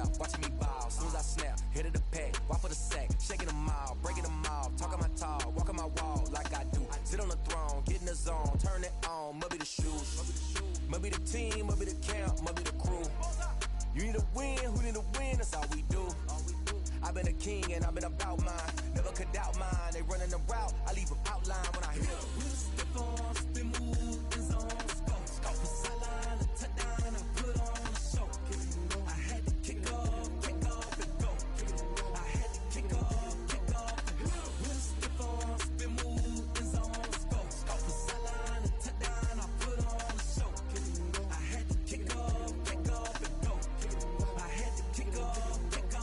out, watching me ball. Soon as I snap, hit of the pack, walk for the sack, shaking them all, breaking them all, talking my talk, walking my wall like I do. Sit on the throne, get in the zone, turn it on, must be the shoes, must be the team, must be the camp, must be the crew. You need a win, who need a win, that's all we do. I've been a king and I've been about mine, never could doubt mine. They running the route, I leave them outline when I hit them. Step on, spin move, the zone, scope the sideline, a touchdown, I put on a show. I had to kick off and go. I had to kick off and go. Step on, spin move, the zone, scope the sideline, a touchdown, I put on a show. I had to kick off and go. I had to kick off and go.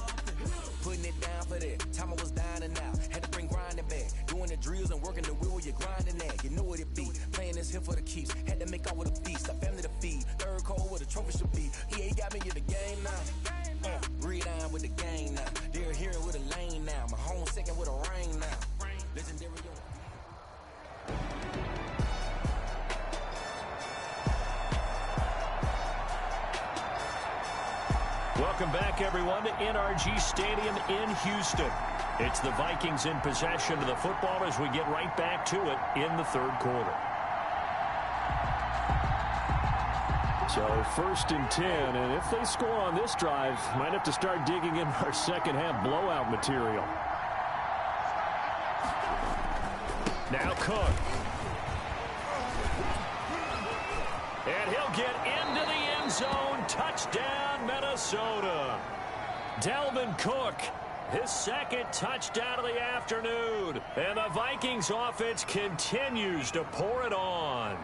Putting it down for that, time I was dying and out. Had to bring grinding back, doing the drills and working the wheel, you're grinding that. You know what it be, playing this here for the keeps. Had to make out with a feast, a family to feed. Third cold where the trophy should be. EA got me in the game now. Breathe on with the game now. They're here with a lane now. My home second with a rain now. Legendary on. Welcome back, everyone, to NRG Stadium in Houston. It's the Vikings in possession of the football as we get right back to it in the third quarter. So 1st and 10, and if they score on this drive, might have to start digging in our second half blowout material. Now Cook. And he'll get into the end zone. Touchdown, Minnesota. Dalvin Cook, his second touchdown of the afternoon. And the Vikings offense continues to pour it on.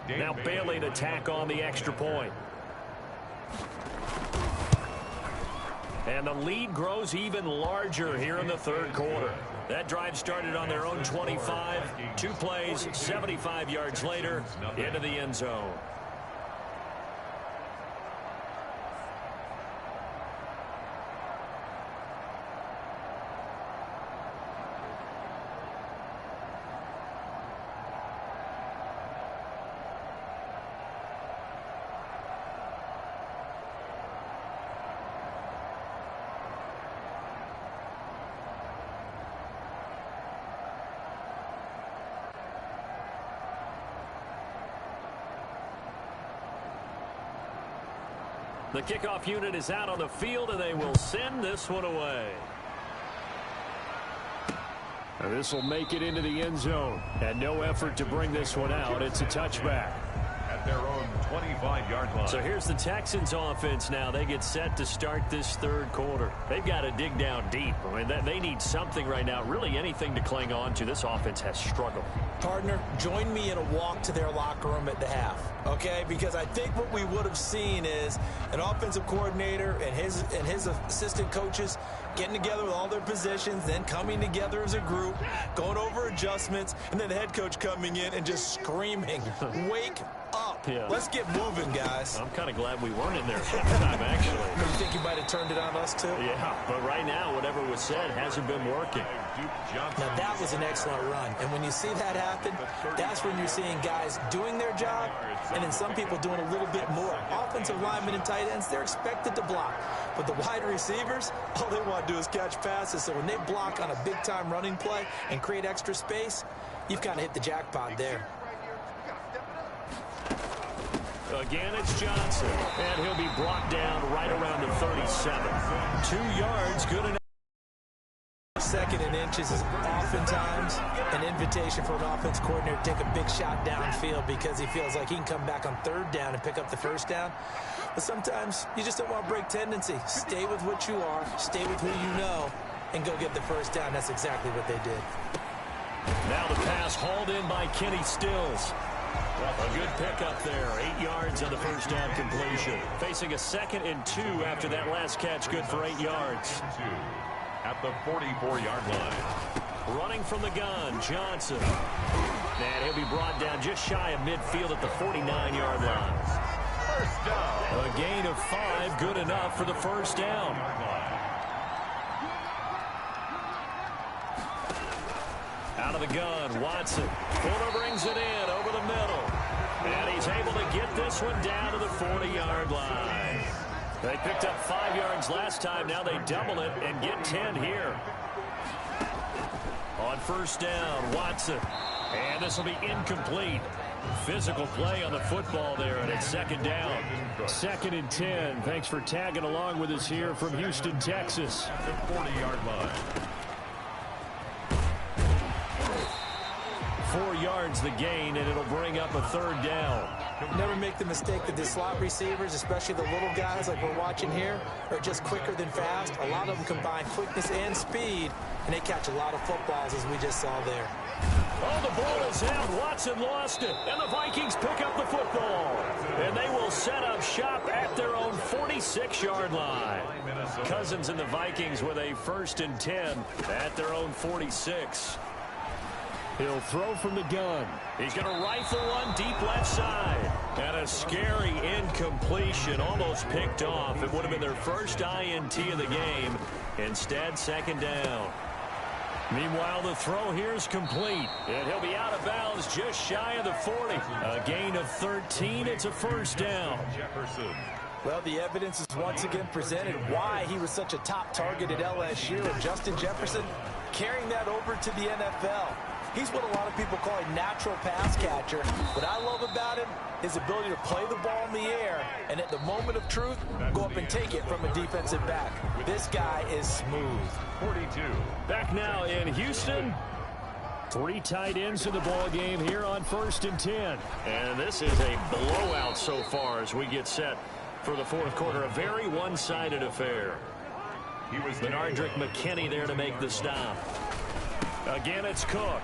Now Bailey to tack on the extra point. And the lead grows even larger here in the third quarter. That drive started on their own 25. 2 plays, 75 yards later, into the end zone. The kickoff unit is out on the field, and they will send this one away. And this will make it into the end zone. And no effort to bring this one out. It's a touchback. At their own 25-yard line. So here's the Texans offense now. They get set to start this third quarter. They've got to dig down deep. I mean, they need something right now, really anything to cling on to. This offense has struggled. Partner, join me in a walk to their locker room at the half, okay? Because I think what we would have seen is an offensive coordinator and his assistant coaches getting together with all their positions, then coming together as a group, going over adjustments, and then the head coach coming in and just screaming, wake up. Yeah. Let's get moving, guys. I'm kind of glad we weren't in there at the time, actually. You think you might have turned it on us, too? Yeah, but right now, whatever was said hasn't been working. Now, that was an excellent run. And when you see that happen, that's when you're seeing guys doing their job and then some people doing a little bit more. Offensive linemen and tight ends, they're expected to block. But the wide receivers, all they want to do is catch passes. So when they block on a big-time running play and create extra space, you've kind of hit the jackpot there. Again, it's Johnson. And he'll be brought down right around the 37. 2 yards, good enough. Second and inches is oftentimes an invitation for an offense coordinator to take a big shot downfield because he feels like he can come back on third down and pick up the first down. But sometimes you just don't want to break tendency. Stay with what you are, stay with who you know, and go get the first down. That's exactly what they did. Now the pass hauled in by Kenny Stills. A good pickup there. 8 yards on the first down completion. Facing a 2nd and 2 after that last catch. Good for 8 yards. At the 44-yard line. Running from the gun, Johnson. And he'll be brought down just shy of midfield at the 49-yard line. First down. A gain of 5, good enough for the first down. Out of the gun, Watson. Fuller brings it in over the middle. And he's able to get this one down to the 40-yard line. They picked up 5 yards last time. Now they double it and get 10 here. On first down, Watson. And this will be incomplete. Physical play on the football there, and it's second down. 2nd and 10. Thanks for tagging along with us here from Houston, Texas. The 40-yard line. 4 yards the gain, and it'll bring up a 3rd down. Never make the mistake that the slot receivers, especially the little guys like we're watching here, are just quicker than fast. A lot of them combine quickness and speed, and they catch a lot of footballs, as we just saw there. Oh, the ball is out. Watson lost it, and the Vikings pick up the football. And they will set up shop at their own 46-yard line. Cousins and the Vikings with a 1st and 10 at their own 46. He'll throw from the gun. He's going to rifle one deep left side. And a scary incompletion, almost picked off. It would have been their first INT of the game. Instead, 2nd down. Meanwhile, the throw here is complete. And he'll be out of bounds just shy of the 40. A gain of 13. It's a 1st down. Jefferson. Well, the evidence is once again presented why he was such a top target at LSU. And Justin Jefferson carrying that over to the NFL. He's what a lot of people call a natural pass catcher. What I love about him, his ability to play the ball in the air, and at the moment of truth, go up and take it from a defensive back. This guy is smooth. 42. Back now in Houston. 3 tight ends in the ball game here on 1st and 10. And this is a blowout so far as we get set for the 4th quarter. A very one-sided affair. Benardrick McKinney there to make the stop. Again, it's Cook.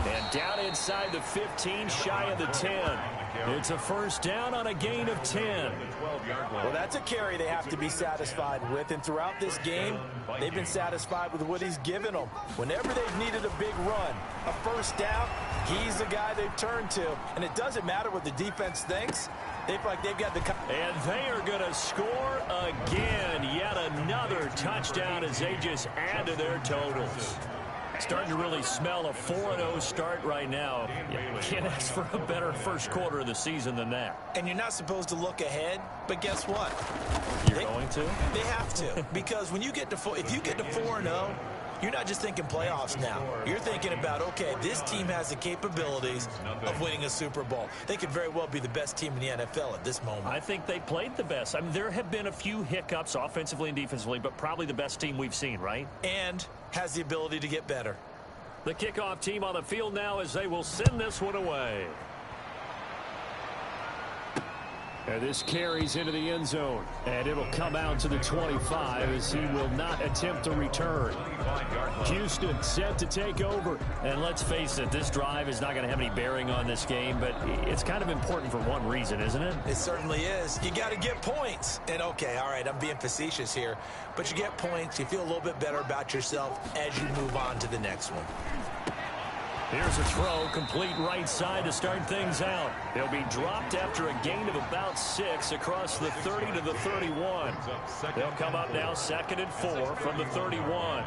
And down inside the 15, shy of the 10. It's a 1st down on a gain of 10. Well, that's a carry they have to be satisfied with. And throughout this game, they've been satisfied with what he's given them. Whenever they've needed a big run, a 1st down, he's the guy they've turned to. And it doesn't matter what the defense thinks. They feel like they've got the... And they are going to score again. Yet another touchdown as they just add to their totals. Starting to really smell a 4-0 start right now. You can't ask for a better 1st quarter of the season than that. And you're not supposed to look ahead, but guess what? You're going to? They have to. Because when you get to if you get to 4-0, you're not just thinking playoffs now. You're thinking about, okay, this team has the capabilities of winning a Super Bowl. They could very well be the best team in the NFL at this moment. I think they played the best. I mean, there have been a few hiccups offensively and defensively, but probably the best team we've seen, right? And has the ability to get better. The kickoff team on the field now as they will send this one away. And this carries into the end zone. And it'll come out to the 25 as he will not attempt to return. Houston set to take over. And let's face it, this drive is not going to have any bearing on this game, but it's kind of important for one reason, isn't it? It certainly is. You got to get points. And, okay, all right, I'm being facetious here. But you get points, you feel a little bit better about yourself as you move on to the next one. Here's a throw, complete right side to start things out. They'll be dropped after a gain of about 6 across the 30 to the 31. They'll come up now 2nd and 4 from the 31.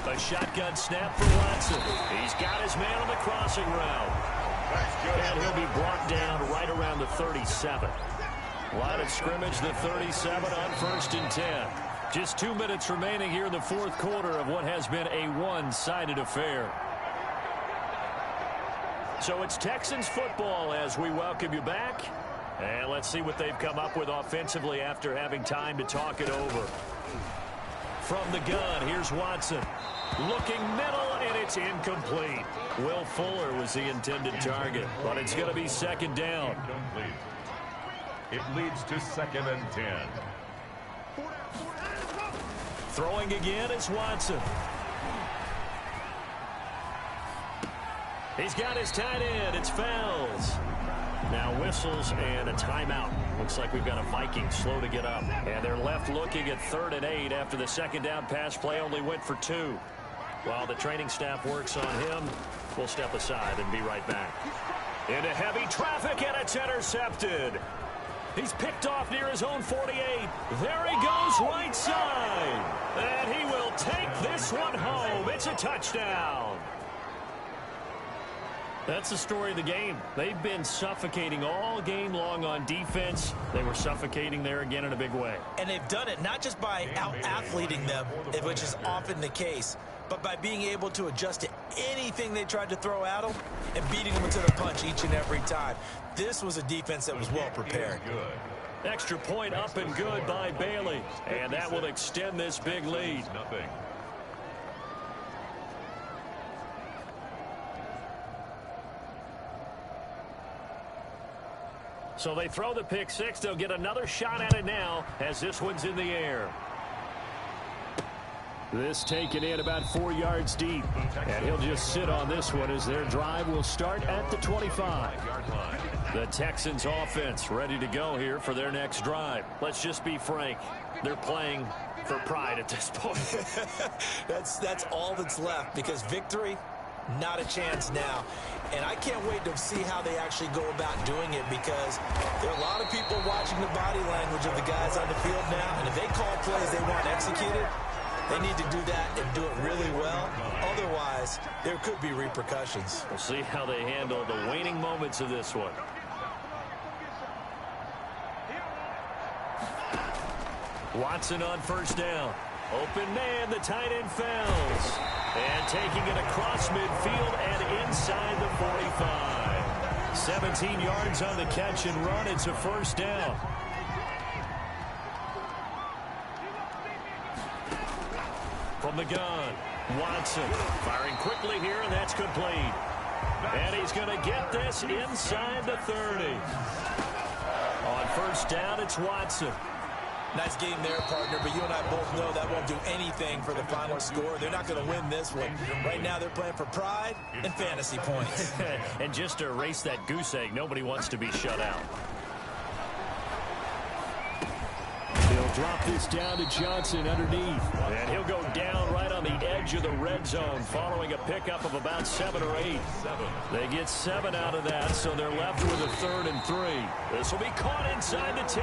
A shotgun snap for Watson. He's got his man on the crossing route. And he'll be brought down right around the 37. Line of scrimmage, the 37 on 1st and 10. Just 2 minutes remaining here in the 4th quarter of what has been a one-sided affair. So it's Texans football as we welcome you back. And let's see what they've come up with offensively after having time to talk it over. From the gun, here's Watson. Looking middle, and it's incomplete. Will Fuller was the intended target, but it's going to be 2nd down. It leads to 2nd and 10. Throwing again is Watson. He's got his tight end. It's Fells. Now whistles and a timeout. Looks like we've got a Viking slow to get up. And they're left looking at 3rd and 8 after the 2nd down pass play only went for 2. While the training staff works on him, we'll step aside and be right back. Into heavy traffic, and it's intercepted. He's picked off near his own 48. There he goes, right side. And he will take this one home. It's a touchdown. That's the story of the game. They've been suffocating all game long on defense. They were suffocating there again in a big way. And they've done it not just by out-athleting them, which is often the case, but by being able to adjust to anything they tried to throw at them and beating them to the punch each and every time. This was a defense that was well prepared. Extra point up and good by Bailey. And that will extend this big lead. So they throw the pick six. They'll get another shot at it now as this one's in the air. This taken in about 4 yards deep. And he'll just sit on this one as their drive will start at the 25. The Texans offense ready to go here for their next drive. Let's just be frank. They're playing for pride at this point. That's all that's left, because victory, not a chance now. And I can't wait to see how they actually go about doing it, because there are a lot of people watching the body language of the guys on the field now. And if they call plays they want executed, they need to do that and do it really well. Otherwise, there could be repercussions. We'll see how they handle the waning moments of this one. Watson on first down. Open man, the tight end fails. And taking it across midfield and inside the 45. 17 yards on the catch and run. It's a first down. From the gun, Watson firing quickly here, and that's complete. And he's going to get this inside the 30. On first down, it's Watson. Nice game there, partner, but you and I both know that won't do anything for the final score. They're not going to win this one. Right now, they're playing for pride and fantasy points. And just to erase that goose egg, nobody wants to be shut out. He'll drop this down to Johnson underneath. And he'll go down right on the edge of the red zone following a pickup of about 7 or 8. They get 7 out of that, so they're left with a 3rd and 3. This will be caught inside the 10.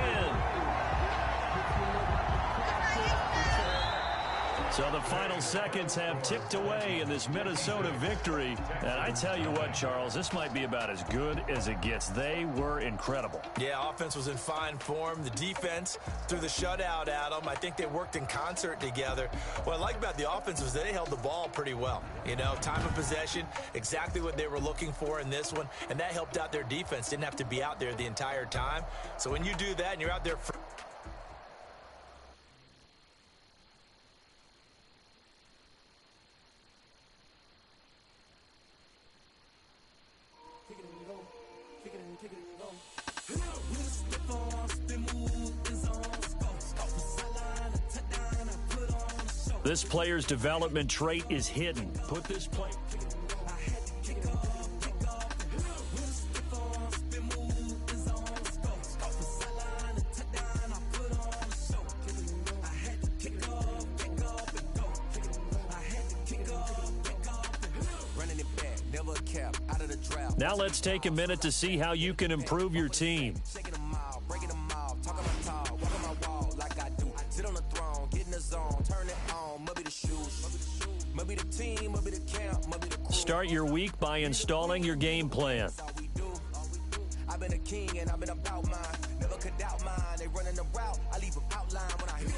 So the final seconds have ticked away in this Minnesota victory. And I tell you what, Charles, this might be about as good as it gets. They were incredible. Yeah, offense was in fine form. The defense threw the shutout at them. I think they worked in concert together. What I like about the offense was they held the ball pretty well. You know, time of possession, exactly what they were looking for in this one. And that helped out their defense. Didn't have to be out there the entire time. So when you do that and you're out there for this player's development trait is hidden. Put this play. Now let's take a minute to see how you can improve your team. Start your week by installing your game plan. I've been a king and I've been about mine. Never could doubt mine. They running the route. I leave an outline when I hit.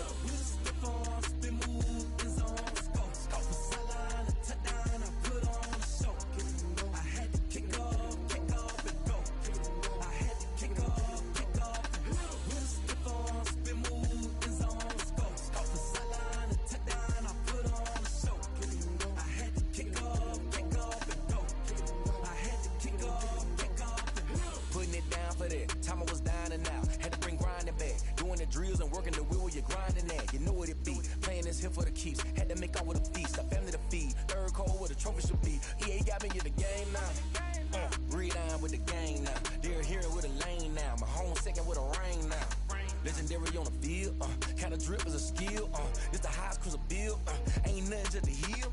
Time I was dying out, had to bring grinding back. Doing the drills and working the wheel where you're grinding at. You know what it be, playing this here for the keeps. Had to make out with a feast, a family to feed. Third cold where the trophy should be. EA got me in the game now. Read on with the game now. They're here with a lane now. My home second with a rain now. Legendary on the field, kinda drip is a skill. It's the highest cruiser bill. Ain't nothing to the hill.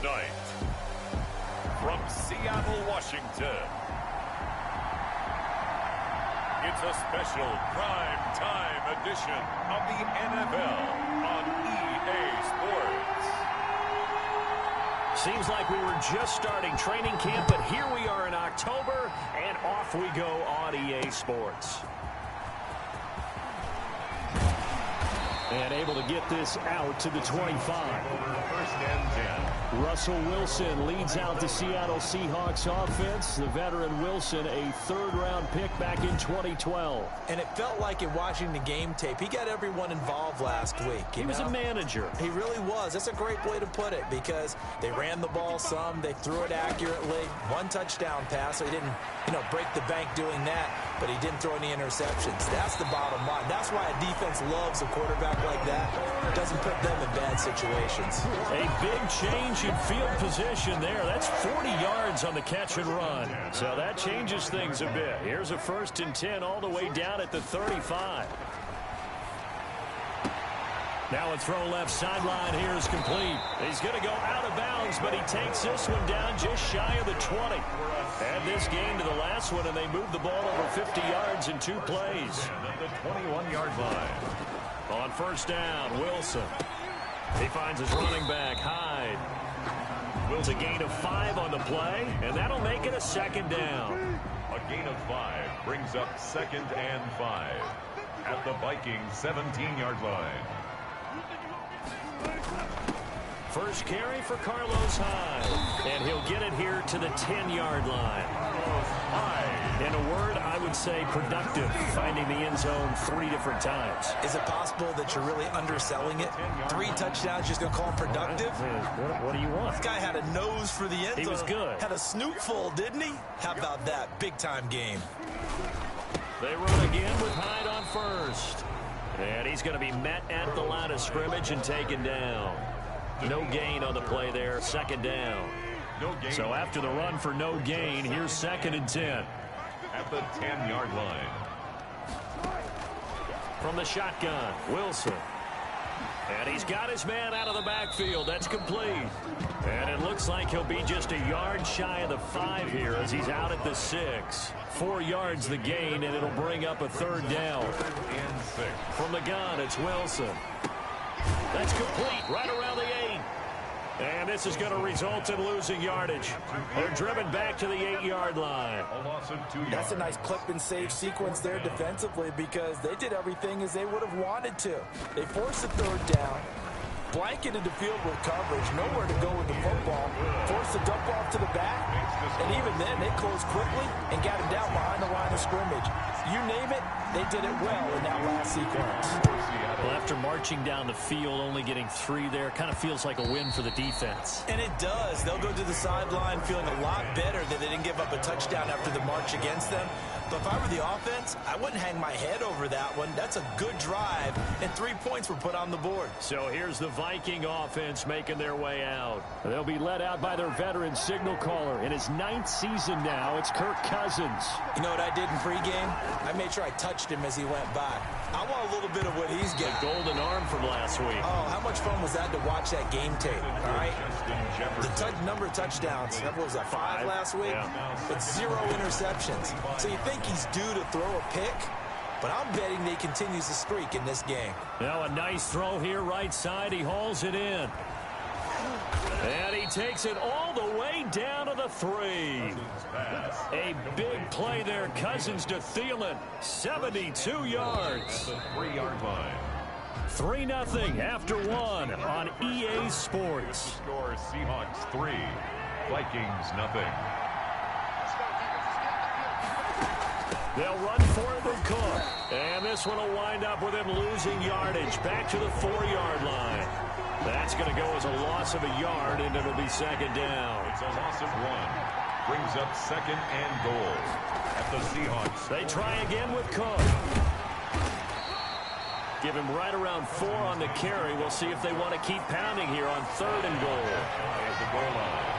tonight, from Seattle, Washington, it's a special prime time edition of the NFL on EA Sports. Seems like we were just starting training camp, but here we are in October, and off we go on EA Sports. And able to get this out to the 25. First and 10. Russell Wilson leads out the Seattle Seahawks offense. The veteran Wilson, a third-round pick back in 2012. And it felt like in watching the game tape, he got everyone involved last week. He was a manager. He really was. That's a great way to put it because they ran the ball some. They threw it accurately. One touchdown pass, so he didn't, break the bank doing that, but he didn't throw any interceptions. That's the bottom line. That's why a defense loves a quarterback like that. Doesn't put them in bad situations. A big change in field position there. That's 40 yards on the catch and run. So that changes things a bit. Here's a 1st and 10 all the way down at the 35. Now a throw left sideline here is complete. He's going to go out of bounds, but he takes this one down just shy of the 20. Add this game to the last one, and they move the ball over 50 yards in 2 plays. At the 21-yard line. On 1st down, Wilson. He finds his running back, Hyde. Wills a gain of 5 on the play, and that'll make it a 2nd down. A gain of 5 brings up 2nd and 5 at the Vikings 17-yard line. First carry for Carlos Hyde, and he'll get it here to the 10-yard line. In a word, I would say productive, finding the end zone 3 different times. Is it possible that you're really underselling it? 3 touchdowns, just going to call him productive? What do you want? This guy had a nose for the end zone. He was good. Had a snootful, didn't he? How about that? Big-time game. They run again with Hyde on 1st. And he's going to be met at the line of scrimmage and taken down. No gain on the play there, 2nd down. So after the run for no gain, here's 2nd and 10. At the 10-yard line. From the shotgun, Wilson. And he's got his man out of the backfield. That's complete. And it looks like he'll be just a yard shy of the 5 here as he's out at the 6. 4 yards the gain, and it'll bring up a 3rd down. And 6. From the gun, it's Wilson. That's complete right around the 8. And this is going to result in losing yardage. They're driven back to the 8-yard line. A loss of 2 yards. That's a nice clip and save sequence there defensively because they did everything as they would have wanted to. They forced the 3rd down, blanketed the field with coverage, nowhere to go with the football, forced the dump off to the back, and even then they closed quickly and got him down behind the line of scrimmage. You name it, they did it well in that last sequence. Well, after marching down the field, only getting 3 there, kind of feels like a win for the defense. And it does. They'll go to the sideline feeling a lot better that they didn't give up a touchdown after the march against them. But if I were the offense, I wouldn't hang my head over that one. That's a good drive, and 3 points were put on the board. So here's the Viking offense making their way out. They'll be led out by their veteran signal caller. In his 9th season now, it's Kirk Cousins. You know what I did in pregame? I made sure I touched him as he went by. I want a little bit of what he's got. The golden arm from last week. Oh, how much fun was that to watch that game tape, all right? The number of touchdowns, what was that, 5 last week? Yeah. But 0 interceptions. So you think he's due to throw a pick? But I'm betting they continues the streak in this game. Now a nice throw here right side. He hauls it in. And he takes it all the way down to the 3. A big play there. Cousins to Thielen. 72 yards. 3-yard line. 3-0 after 1 on EA Sports. Score Seahawks 3, Vikings 0. They'll run for it with Cook. And this one will wind up with him losing yardage. Back to the 4-yard line. That's going to go as a loss of a yard, and it'll be 2nd down. It's a loss of 1. Brings up 2nd and goal at the Seahawks. They try again with Cook. Give him right around 4 on the carry. We'll see if they want to keep pounding here on 3rd and goal. At the goal line.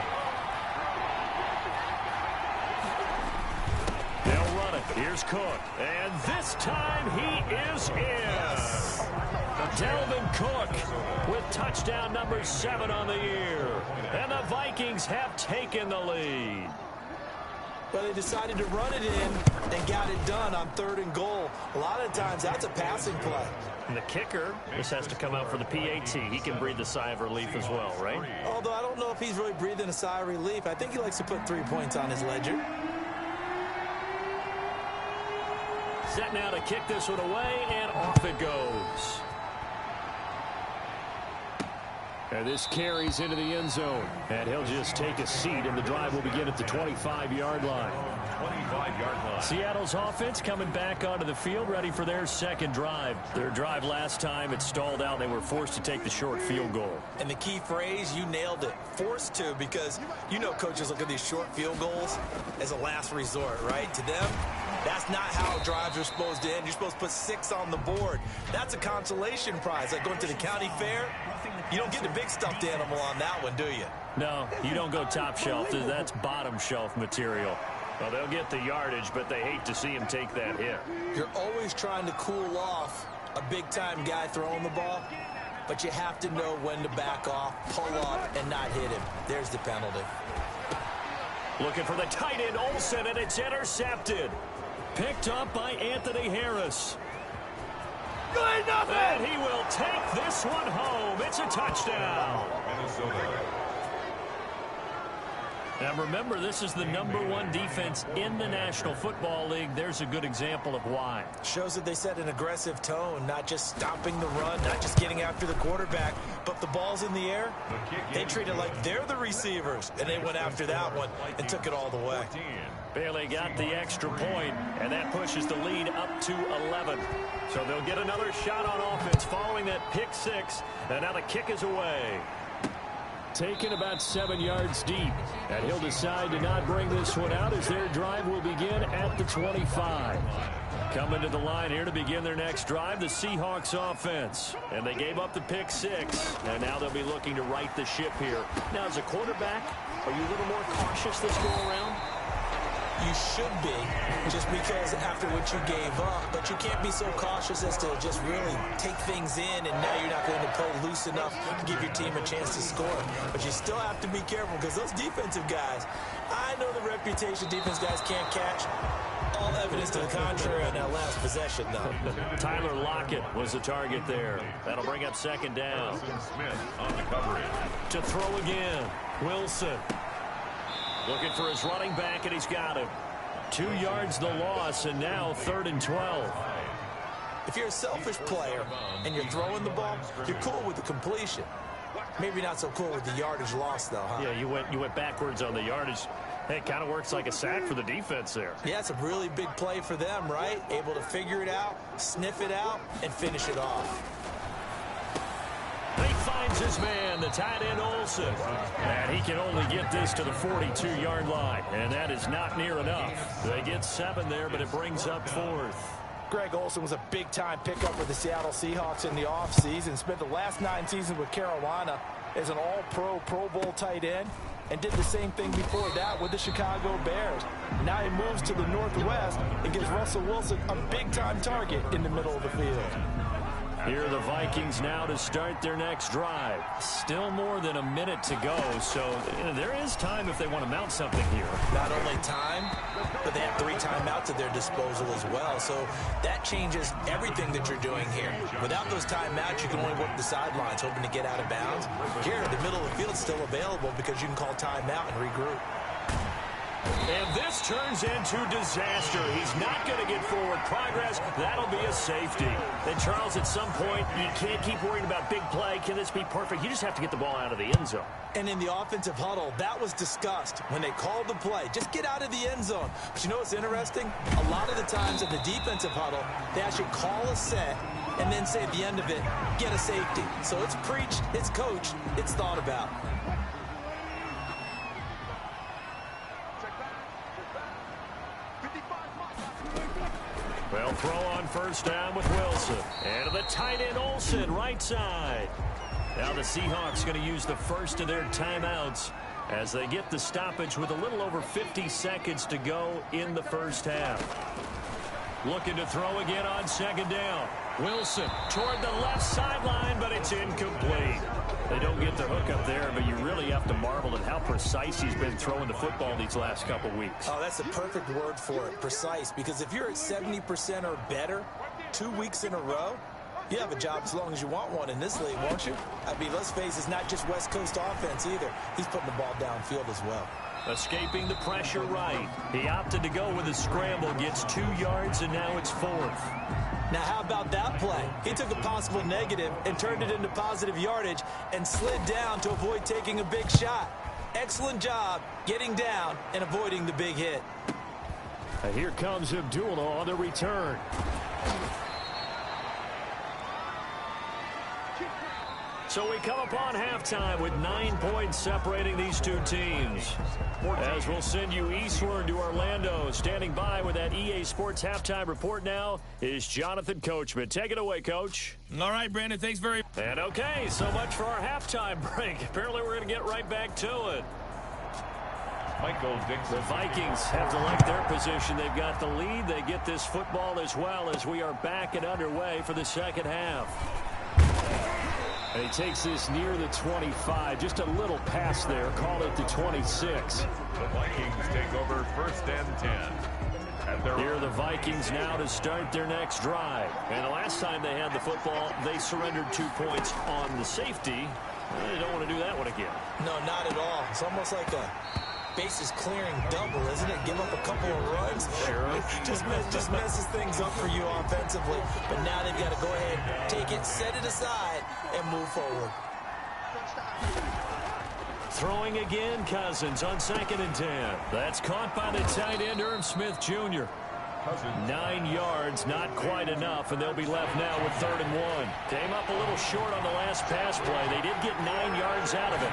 They'll run it. Here's Cook. And this time he is in. Dalvin Cook with touchdown number 7 on the year. And the Vikings have taken the lead. Well, they decided to run it in and got it done on 3rd and goal. A lot of times, that's a passing play. And the kicker, this has to come out for the PAT. He can breathe a sigh of relief as well, right? Although I don't know if he's really breathing a sigh of relief. I think he likes to put 3 points on his ledger. Set now to kick this one away, and off it goes. And this carries into the end zone. And he'll just take a seat, and the drive will begin at the 25-yard line. 25-yard line. Seattle's offense coming back onto the field, ready for their second drive. Their drive last time, it stalled out. They were forced to take the short field goal. And the key phrase, you nailed it, forced to, because you know coaches look at these short field goals as a last resort, right? To them, that's not how drives are supposed to end. You're supposed to put 6 on the board. That's a consolation prize. Like going to the county fair, you don't get the big stuffed animal on that one, do you? No, you don't go top shelf. That's bottom shelf material. Well, they'll get the yardage, but they hate to see him take that hit. You're always trying to cool off a big-time guy throwing the ball, but you have to know when to back off, pull up, and not hit him. There's the penalty. Looking for the tight end, Olsen, and it's intercepted. Picked up by Anthony Harris. And he will take this one home. It's a touchdown. Now remember, this is the #1 defense in the National Football League. There's a good example of why. Shows that they set an aggressive tone, not just stopping the run, not just getting after the quarterback, but the ball's in the air. They treat it like they're the receivers, and they went after that one and took it all the way. Bailey got the extra point, and that pushes the lead up to 11. So they'll get another shot on offense following that pick 6, and now the kick is away. Taken about 7 yards deep, and he'll decide to not bring this one out as their drive will begin at the 25. Coming to the line here to begin their next drive, the Seahawks offense. And they gave up the pick 6, and now they'll be looking to right the ship here. Now, as a quarterback, are you a little more cautious this go around? You should be, just because after what you gave up, but you can't be so cautious as to just really take things in, and now you're not going to play loose enough to give your team a chance to score. But you still have to be careful, because those defensive guys, I know the reputation defense guys can't catch. All evidence to the contrary on that last possession, though. Tyler Lockett was the target there. That'll bring up second down. Smith on the coverage. To throw again, Wilson. Looking for his running back, and he's got him. 2 yards the loss, and now 3rd and 12. If you're a selfish player and you're throwing the ball, you're cool with the completion. Maybe not so cool with the yardage loss, though, huh? Yeah, you went backwards on the yardage. Hey, it kind of works like a sack for the defense there. Yeah, it's a really big play for them, right? Able to figure it out, sniff it out, and finish it off. He finds his man, the tight end Olsen. And he can only get this to the 42-yard line. And that is not near enough. They get 7 there, but it brings up 4th. Greg Olsen was a big-time pickup for the Seattle Seahawks in the offseason. Spent the last 9 seasons with Carolina as an all-pro, Pro Bowl tight end, and did the same thing before that with the Chicago Bears. Now he moves to the Northwest and gives Russell Wilson a big-time target in the middle of the field. Here are the Vikings now to start their next drive. Still more than a minute to go, so there is time if they want to mount something here. Not only time, but they have 3 timeouts at their disposal as well, so that changes everything that you're doing here. Without those timeouts, you can only work the sidelines, hoping to get out of bounds. Here, the middle of the field is still available because you can call timeout and regroup. And this turns into disaster. He's not going to get forward progress. That'll be a safety. And Charles, at some point, you can't keep worrying about big play. Can this be perfect? You just have to get the ball out of the end zone. And in the offensive huddle, that was discussed when they called the play. Just get out of the end zone. But you know what's interesting? A lot of the times in the defensive huddle, they actually call a set and then say at the end of it, get a safety. So it's preached, it's coached, it's thought about. Well, throw on first down with Wilson. And the tight end Olsen, right side. Now the Seahawks going to use the first of their timeouts as they get the stoppage with a little over 50 seconds to go in the first half. looking to throw again on second down. Wilson toward the left sideline, but it's incomplete. They don't get the hook up there, but you really have to marvel at how precise he's been throwing the football these last couple weeks. Oh, that's the perfect word for it, precise, because if you're at 70% or better 2 weeks in a row, you have a job as long as you want one in this league, won't you? I mean, let's face it, it's not just West Coast offense either. He's putting the ball downfield as well. Escaping the pressure right. He opted to go with a scramble, gets 2 yards, and now it's 4th. Now, how about that play? He took a possible negative and turned it into positive yardage and slid down to avoid taking a big shot. Excellent job getting down and avoiding the big hit. And here comes Abdullah on the return. So we come upon halftime with 9 points separating these two teams. As we'll send you eastward to Orlando, standing by with that EA Sports halftime report now is Jonathan Coachman. Take it away, Coach. All right, Brandon, thanks very much. And okay, so much for our halftime break. Apparently we're going to get right back to it. Michael Dixon. The Vikings have to like their position. They've got the lead. They get this football as well as we are back and underway for the second half. And he takes this near the 25. Just a little pass there. Call it the 26. The Vikings take over 1st and 10. Here are the Vikings now to start their next drive. And the last time they had the football, they surrendered 2 points on the safety. They don't want to do that one again. No, not at all. It's almost like a bases clearing double, isn't it? Give up a couple of runs. Sure. just messes things up for you offensively. But now they've got to go ahead, take it, set it aside, and move forward. Throwing again, Cousins on 2nd and 10. That's caught by the tight end, Irv Smith Jr. 9 yards, not quite enough, and they'll be left now with 3rd and 1. Came up a little short on the last pass play. They did get 9 yards out of it,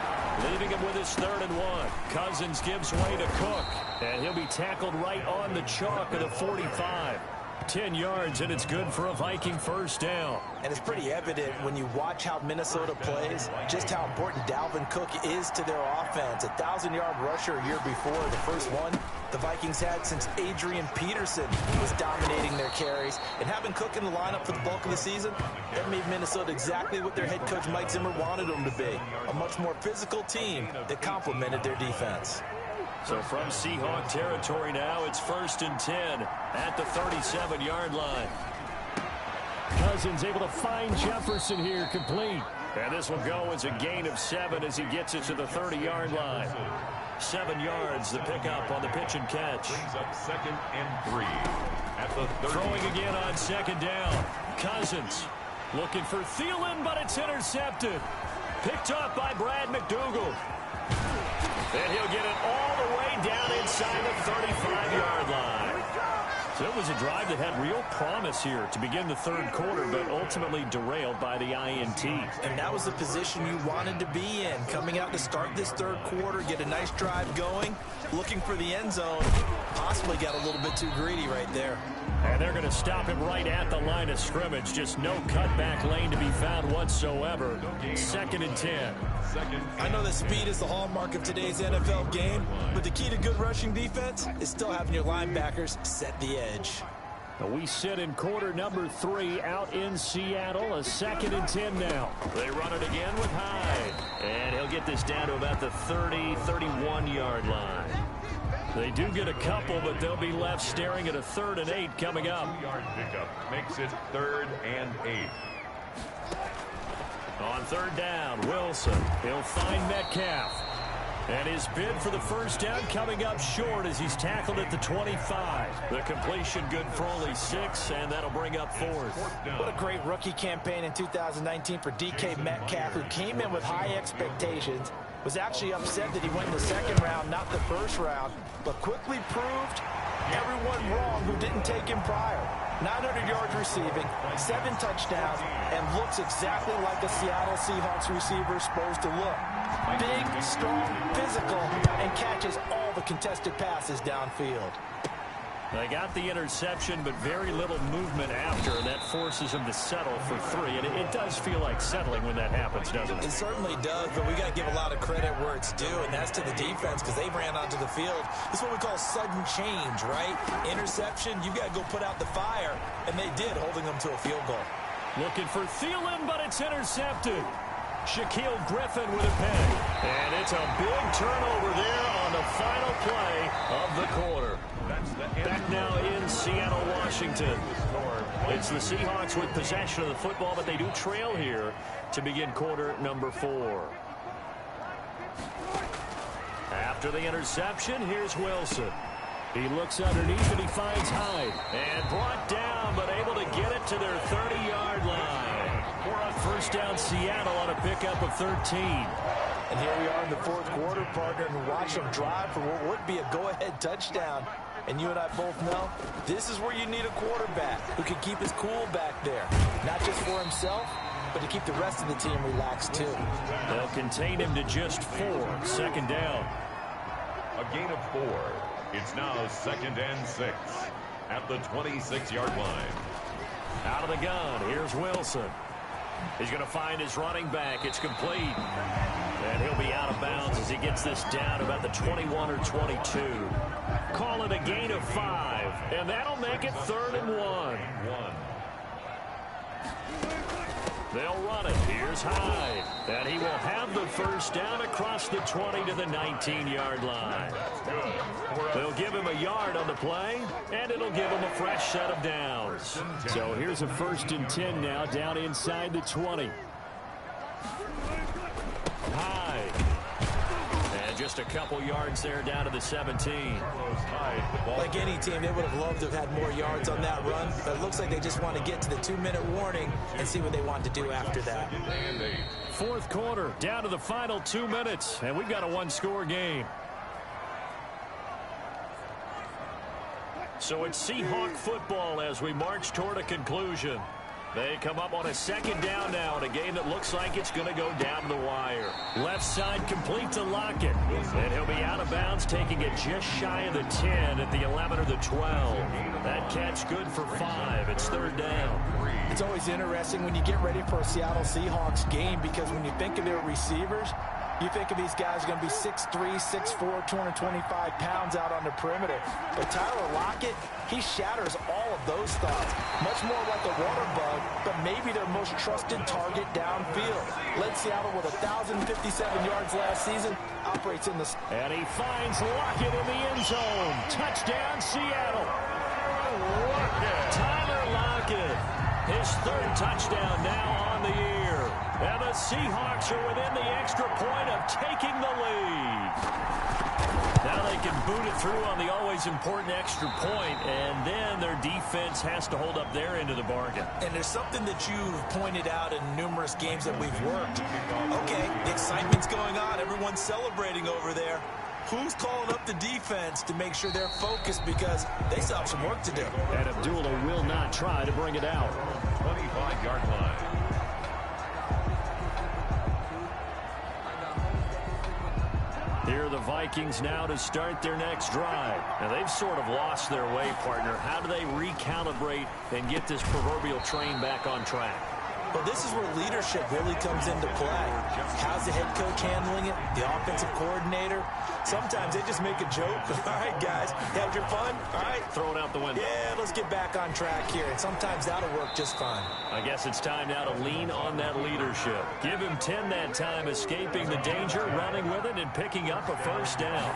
leaving him with his 3rd and 1. Cousins gives way to Cook, and he'll be tackled right on the chalk of the 45. 10 yards, and it's good for a Viking first down. And it's pretty evident when you watch how Minnesota plays, just how important Dalvin Cook is to their offense. 1,000-yard rusher a year before, the first one the Vikings had since Adrian Peterson was dominating their carries. And having Cook in the lineup for the bulk of the season, that made Minnesota exactly what their head coach Mike Zimmer wanted them to be. A much more physical team that complemented their defense. So from Seahawk territory now, it's 1st and 10 at the 37-yard line. Cousins able to find Jefferson here, complete. And this will go as a gain of 7 as he gets it to the 30-yard line. 7 yards, the pickup on the pitch and catch. Brings up 2nd and 3 at the 30. Throwing again on 2nd down. Cousins looking for Thielen, but it's intercepted. Picked up by Brad McDougal. And he'll get it all the way down inside the 35-yard line. So it was a drive that had real promise here to begin the 3rd quarter, but ultimately derailed by the INT. And that was the position you wanted to be in. Coming out to start this 3rd quarter, get a nice drive going, looking for the end zone. Possibly got a little bit too greedy right there. And they're going to stop him right at the line of scrimmage. Just no cutback lane to be found whatsoever. 2nd and 10. I know that speed is the hallmark of today's NFL game, but the key to good rushing defense is still having your linebackers set the edge. We sit in quarter number 3 out in Seattle. A 2nd and 10 now. They run it again with Hyde. And he'll get this down to about the 30, 31-yard line. They do get a couple, but they'll be left staring at a 3rd and 8 coming up. 2-yard pickup makes it 3rd and 8. On 3rd down, Wilson. He'll find Metcalf. And his bid for the first down coming up short as he's tackled at the 25. The completion good for only 6, and that'll bring up 4th. What a great rookie campaign in 2019 for DK Metcalf, who came in with high expectations, was actually upset that he went in the 2nd round, not the 1st round, but quickly proved everyone wrong who didn't take him prior. 900 yards receiving, 7 touchdowns, and looks exactly like a Seattle Seahawks receiver is supposed to look. Big, strong, physical, and catches all the contested passes downfield. They got the interception, but very little movement after, and that forces them to settle for 3. And it does feel like settling when that happens, doesn't it? It certainly does, but we got to give a lot of credit where it's due, and that's to the defense because they ran onto the field. This is what we call sudden change, right? Interception, you've got to go put out the fire, and they did, holding them to a field goal. Looking for Thielen, but it's intercepted. Shaquille Griffin with a pick. And it's a big turnover there on the final play of the quarter. Back now in Seattle, Washington. It's the Seahawks with possession of the football, but they do trail here to begin quarter number 4. After the interception, here's Wilson. He looks underneath and he finds Hyde. And brought down, but able to get it to their 30-yard line. We're on first down Seattle on a pickup of 13. And here we are in the fourth quarter, partner, and watch them drive for what would be a go-ahead touchdown. And you and I both know this is where you need a quarterback who can keep his cool back there. Not just for himself, but to keep the rest of the team relaxed too. They'll contain him to just 4. Second down. A gain of 4. It's now 2nd and 6 at the 26-yard line. Out of the gun, here's Wilson. He's going to find his running back. It's complete. And he'll be out of bounds as he gets this down about the 21 or 22. Call it a gain of 5. And that'll make it 3rd and 1. They'll run it. Here's Hyde. And he will have the first down across the 20 to the 19-yard line. They'll give him a yard on the play, and it'll give him a fresh set of downs. So here's a 1st and 10 now down inside the 20. Hyde. And just a couple yards there down to the 17. Like any team, they would have loved to have had more yards on that run, but it looks like they just want to get to the 2-minute warning and see what they want to do after that. Fourth quarter, down to the final 2 minutes, and we've got a 1-score game. So it's Seahawk football as we march toward a conclusion. They come up on a 2nd down now in a game that looks like it's going to go down to the wire. Left side complete to Lockett. And he'll be out of bounds, taking it just shy of the 10 at the 11 or the 12. That catch good for 5. It's 3rd down. It's always interesting when you get ready for a Seattle Seahawks game because when you think of their receivers, you think of these guys are going to be 6'3", 6'4", 225 pounds out on the perimeter. But Tyler Lockett, he shatters all of those thoughts. Much more like a water bug, but maybe their most trusted target downfield. Led Seattle with 1,057 yards last season. Operates in the... And he finds Lockett in the end zone. Touchdown, Seattle. Tyler Lockett, his 3rd touchdown now on the year. And the Seahawks are within the extra point of taking the lead. Now they can boot it through on the always important extra point, and then their defense has to hold up their end of the bargain. And there's something that you've pointed out in numerous games that we've worked. Okay, the excitement's going on. Everyone's celebrating over there. Who's calling up the defense to make sure they're focused because they still have some work to do? And Abdullah will not try to bring it out. 25-yard line. Here are the Vikings now to start their next drive. Now, they've sort of lost their way, partner. How do they recalibrate and get this proverbial train back on track? Well, this is where leadership really comes into play. How's the head coach handling it? The offensive coordinator? Sometimes they just make a joke. All right, guys, had your fun? All right. Throw it out the window. Yeah, let's get back on track here. And sometimes that'll work just fine. I guess it's time now to lean on that leadership. Give him 10 that time, escaping the danger, running with it, and picking up a first down.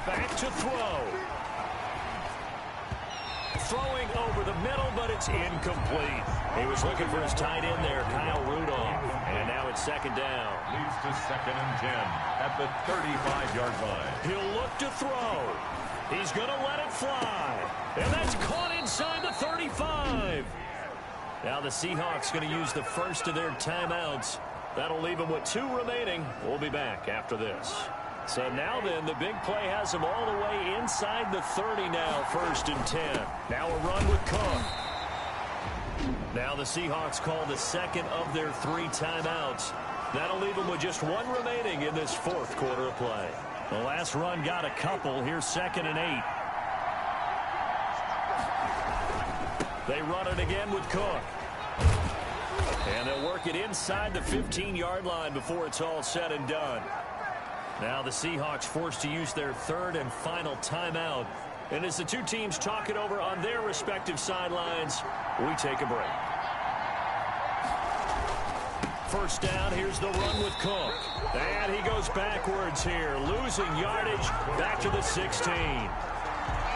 Back to throw. Throwing over the middle, but it's incomplete. He was looking for his tight end there, Kyle Rudolph. And now it's 2nd down. Leads to 2nd and 10 at the 35-yard line. He'll look to throw. He's going to let it fly. And that's caught inside the 35. Now the Seahawks going to use the first of their timeouts. That'll leave them with 2 remaining. We'll be back after this. So now then, the big play has them all the way inside the 30 now, 1st and 10. Now a run with Cook. Now the Seahawks call the 2nd of their 3 timeouts. That'll leave them with just 1 remaining in this 4th quarter of play. The last run got a couple. Here's 2nd and 8. They run it again with Cook. And they'll work it inside the 15-yard line before it's all said and done. Now the Seahawks forced to use their third and final timeout. And as the two teams talk it over on their respective sidelines, we take a break. First down, here's the run with Cook. And he goes backwards here, losing yardage back to the 16.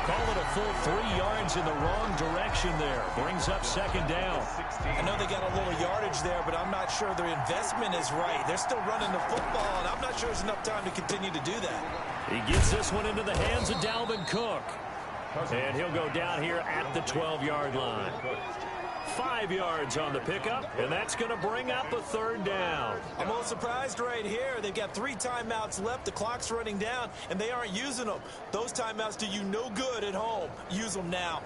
Call it a full 3 yards in the wrong direction there. Brings up second down. I know they got a little yardage there, but I'm not sure their investment is right. They're still running the football, and I'm not sure there's enough time to continue to do that. He gets this one into the hands of Dalvin Cook. And he'll go down here at the 12-yard line. 5 yards on the pickup, and that's going to bring up a third down. I'm a little surprised right here. They've got 3 timeouts left. The clock's running down, and they aren't using them. Those timeouts do you no good at home. Use them now.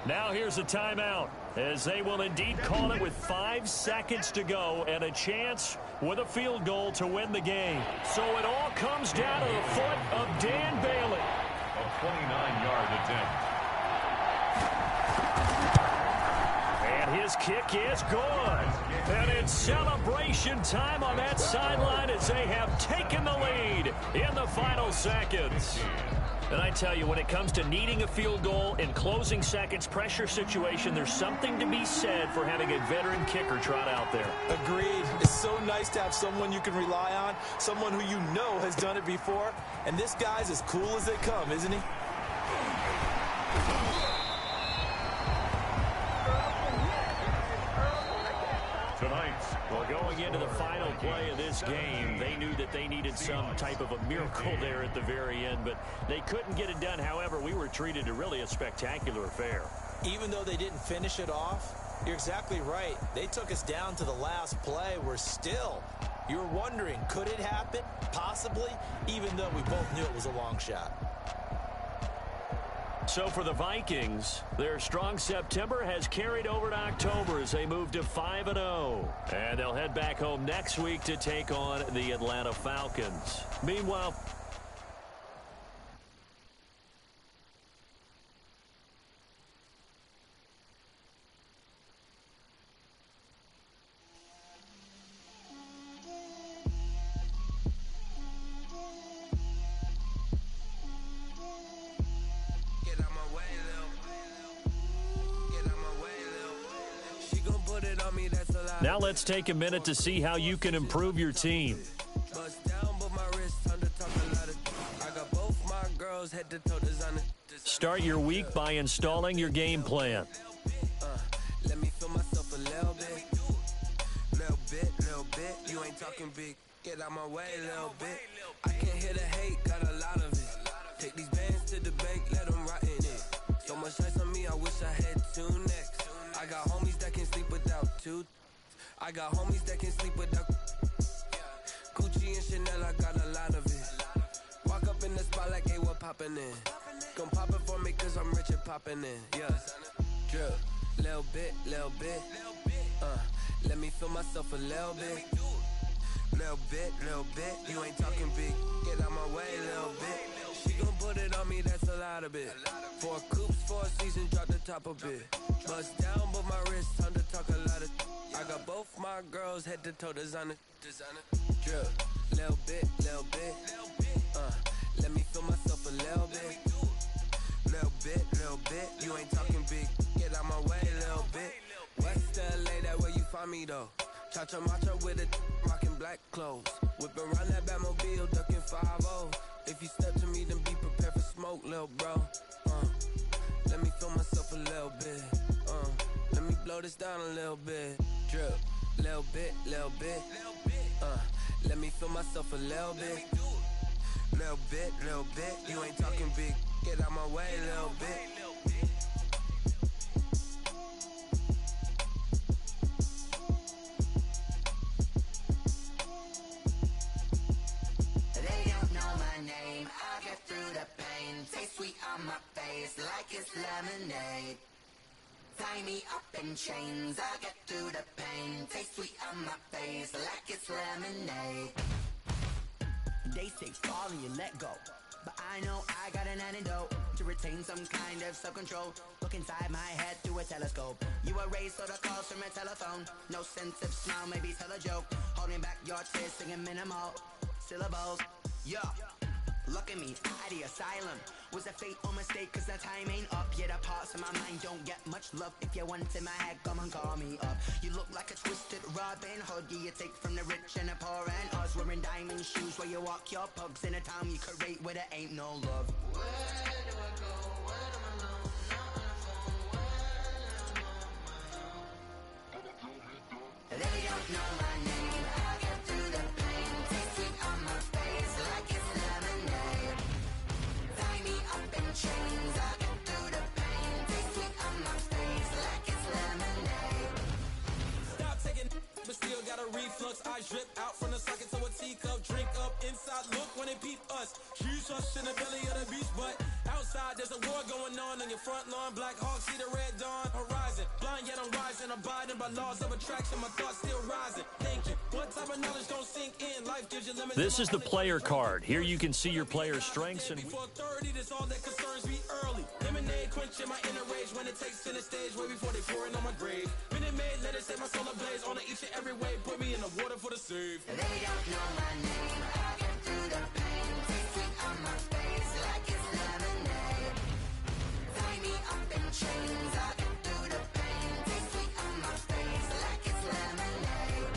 Now here's a timeout, as they will indeed call it with 5 seconds to go and a chance with a field goal to win the game. So it all comes down to the foot of Dan Bailey. A 29-yard attempt. And his kick is good. And it's celebration time on that sideline as they have taken the lead in the final seconds. And I tell you, when it comes to needing a field goal in closing seconds, pressure situation, there's something to be said for having a veteran kicker trot out there. Agreed. It's so nice to have someone you can rely on, someone who you know has done it before. And this guy's as cool as they come, isn't he? Going into the final play of this game, they knew that they needed some type of a miracle there at the very end, but they couldn't get it done. However, we were treated to really a spectacular affair. Even though they didn't finish it off, you're exactly right. They took us down to the last play. You were wondering, could it happen? Possibly, even though we both knew it was a long shot. So for the Vikings, their strong September has carried over to October as they move to 5-0. And they'll head back home next week to take on the Atlanta Falcons. Meanwhile, now let's take a minute to see how you can improve your team. Start your week by installing your game plan. Let me feel myself a little bit. You ain't talking big. Get out my way a little bit. I can't hear the hate, got a lot of it. Take these bands to the bank, let them rot in it. So much ice on me, I wish I had 2 necks. I got homies that can sleep without 2. I got homies that can sleep without Gucci and Chanel, I got a lot of it. Walk up in the spot like, hey, what poppin' in? Gon' pop it for me cause I'm rich and poppin' in. Yeah, drip, little bit. Let me feel myself a little bit. Little bit. You ain't talking big. Get out my way, little bit. She gon' put it on me, that's a lot of it. 4 coops, 4 seasons, drop the top a bit. Bust down, but my wrist, time to talk a lot of. I got both my girls head to toe designer. Drip, little bit. Let me feel myself a little bit. Little bit. You ain't talking big. Get out my way, little bit. West LA, that where you find me though. Cha-cha macha with it, rockin' black clothes. Whippin' around that Batmobile, duckin' 5-0. If you step to me, then be prepared for smoke, lil' bro. Let me feel myself a little bit. Let me blow this down a little bit. Drip, little bit. Let me feel myself a little bit. Little bit. You ain't talking big. Get out my way, little bit. They don't know my name. I get through the pain. Taste sweet on my face like it's lemonade. Tie me up in chains, I get through the pain. Taste sweet on my face like it's lemonade. They say fall and you let go. But I know I got an antidote to retain some kind of self-control. Look inside my head through a telescope. You erase all the calls from a telephone. No sense of smile, maybe tell a joke. Holding back your tears, singing minimal syllables. Yeah. Look at me, at the asylum. Was a fate or mistake, cause the time ain't up. Yet the parts of my mind don't get much love. If you want in my head, come and call me up. You look like a twisted Robin Hood. Yeah, you take from the rich and the poor and us. Wearing diamond shoes where you walk your pugs. In a town you create where there ain't no love. Where do I go? When I'm alone? Not on the phone. When I'm on my own. They don't know my name. I get through the pain. Taste sweet on my face like it's lemonade. Tie me up in chains. I get through the pain. Taste sweet on my face like it's lemonade. Stop taking, but still got a reflux. I drip out from the socket to a teacup. Drink up inside. Look when they peep us. Shoes us in the belly of the beast, but outside there's a war going on your front lawn. Black Hawk see the red dawn horizon. Blind yet I'm rising, abiding by laws of attraction. My thoughts still rising. Thinking, what type of knowledge don't sink in? Life gives you limits. This is the player card. Here you can see your player's strengths and before 30, that's all that concerns me early. Lemonade quenching my inner rage when it takes center stage way before they pour it on my grave. Minute Maid, let it set my soul ablaze on each and every way. Put me in the water for the save. They don't know my name. I get through the pain. Taste sweet on my face like it's lemonade. Tie me up in chains. I get through the pain. Taste sweet on my face like it's lemonade.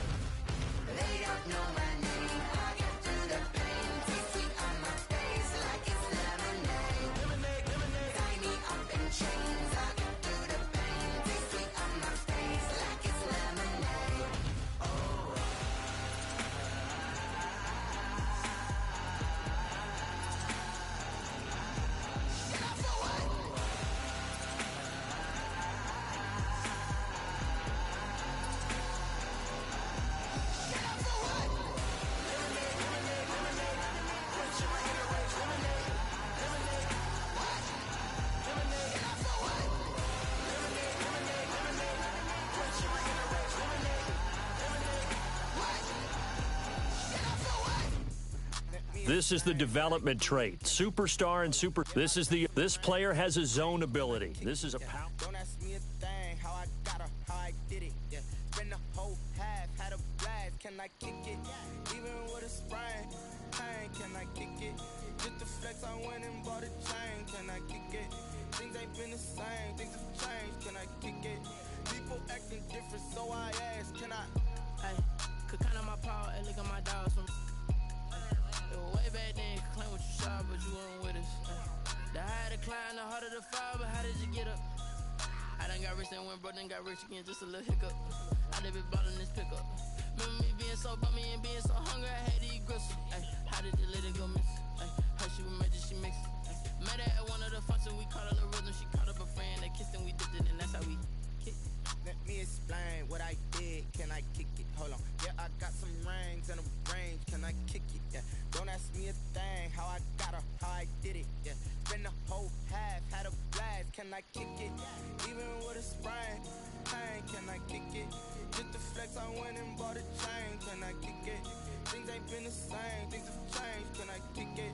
They don't know my name. I get through the pain. Taste sweet on my face like it's lemonade. Lemonade, lemonade. Tie me up in chains. I get through the pain. Taste sweet on my face like it's lemonade. Oh. Get up for what? Get up for what? Lemonade, lemonade, lemonade. Quenching my inner rage. Lemonade, lemonade. What? Lemonade, Get up for what? lemonade, lemonade, lemonade. Quenching my inner rage. Lemonade, lemonade. What? Get up for what? this is the development trait. Superstar and super. This player has a zone ability. This is a power. Don't ask me a thing, how I got her, how I did it, yeah. Spend the whole half, had a blast, can I kick it? Even with a sprain, pain, can I kick it? Just the flex, I went and bought a chain, can I kick it? Things ain't been the same, things have changed, can I kick it? People acting different, so I ask, can I? Hey, could count on my power, and look at my dogs from. It was way back then, could claim what you saw, but you weren't with us. The higher the climb, the harder the fall, but how did you get up? I done got rich and went broke, then got rich again, just a little hiccup. I done been ballin' this pickup. Remember me being so bummy and being so hungry, I had to eat gristle. Ay, how did the lady go miss? Ay, her she was magic, she mixed. Met her at one of the functions, we caught a little rhythm, she caught up a friend, they kissed and we dipped it, and that's how we kicked. Let me explain what I did, can I kick it? Hold on, yeah, I got some rings and a range, can I kick it? Yeah, don't ask me a thing, how I got her, how I did it, yeah. Spend the whole half, had a blast, can I kick it? Even with a sprain, pain, can I kick it? Just the flex, I went and bought a chain, can I kick it? Things ain't been the same, things have changed, can I kick it?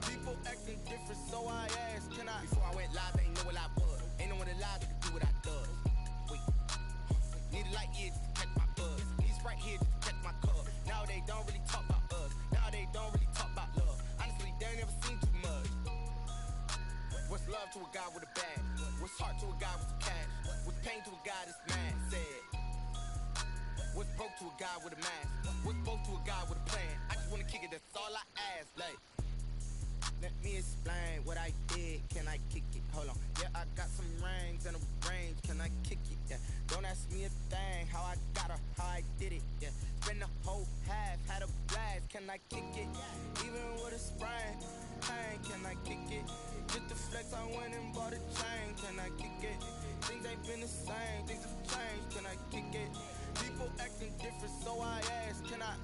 People acting different, so I asked, can I? Before I went live, ain't know what I was. Ain't no one alive that could do what I does. Wait, need a light year just to catch my buzz. Need right here just to catch my cub. Now they don't really talk about us. Now they don't really talk about love. Honestly, they ain't never seen too much. What's love to a guy with a bag? What's heart to a guy with cash? What's pain to a guy that's mad? Said. What's broke to a guy with a mask? What's both to a guy with a plan? I just wanna kick it, that's all I ask. Like, let me explain what I did. Can I kick it? Hold on. Yeah, I got some rings and a range. Can I kick it? Yeah. Don't ask me a thing. How I got her, how I did it. Yeah. Spend the whole half, had a blast. Can I kick it? Even with a sprain, pain. Can I kick it? Just the flex, I went and bought a chain. Can I kick it? Things ain't been the same. Things have changed. Can I kick it? People acting different, so I ask. Can I?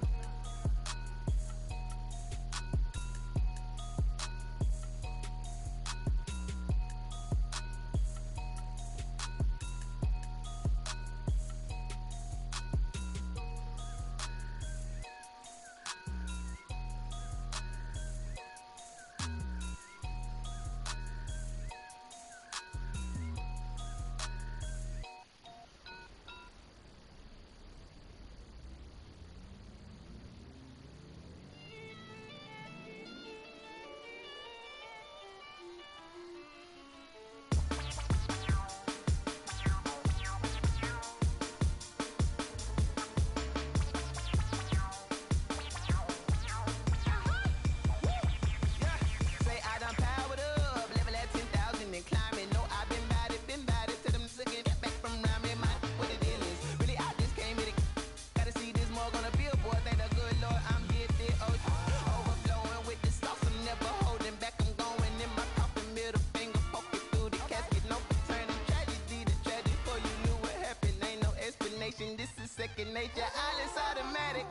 nature, all is automatic.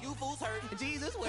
You fools hurt. Jesus will.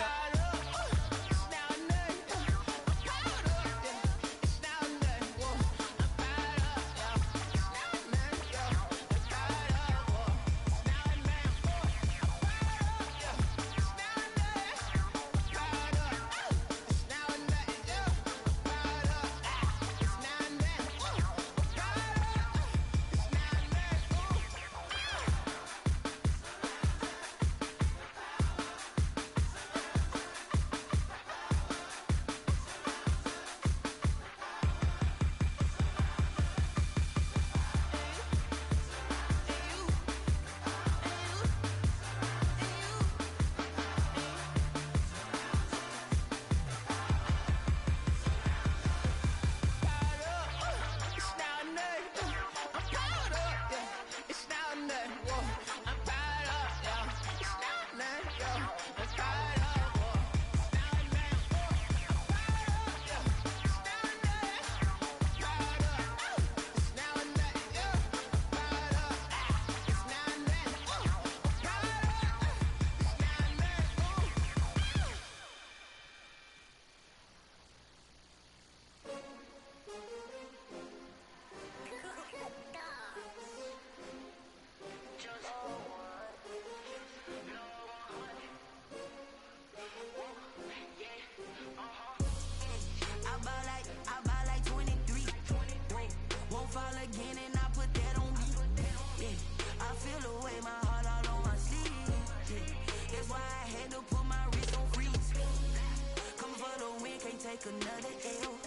Another L.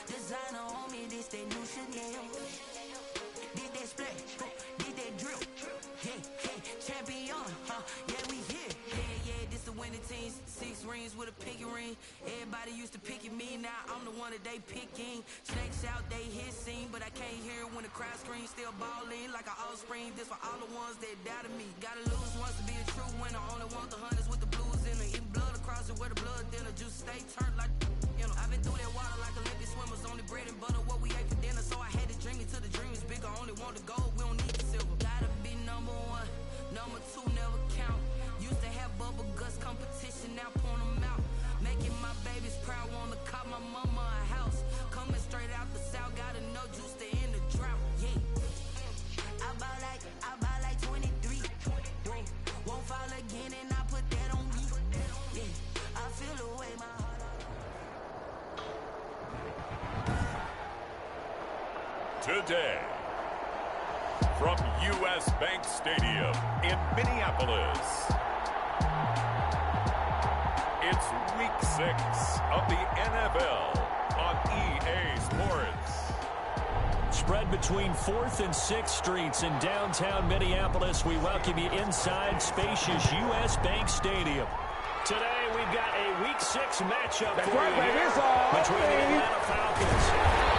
Designer on me, this they new Chanel. Did that splash, did that drill. Yeah, yeah, champion, yeah, we here. Yeah, this the winning team. 6 rings with a pinky ring. Everybody used to pick at me, now I'm the one that they picking. Snakes out, they hit scene, but I can't hear when the crowd screams. Still balling like an offspring. This for all the ones that doubted me. Gotta lose once to be a true winner. Only want the hunters with the blues in it. Eating blood across it where the blood dinner. Juice stay turned like. I've been through that water like Olympic swimmers. Only bread and butter, what we ate for dinner. So I had to dream it till the dream is bigger. Only want the gold, we don't need the silver. Gotta be number 1, number 2 never count. Used to have bubble guts competition, now point them out. Making my babies proud, wanna cop my mama a house. Coming straight out the south, gotta know juice to end the drought. Yeah, I buy like 23. Won't fall again and I put that on me. Yeah, I feel the way my heart. Today, from U.S. Bank Stadium in Minneapolis, it's Week 6 of the NFL on EA Sports. Spread between 4th and 6th Streets in downtown Minneapolis. We welcome you inside spacious U.S. Bank Stadium. Today, we've got a Week 6 matchup for you between the Atlanta Falcons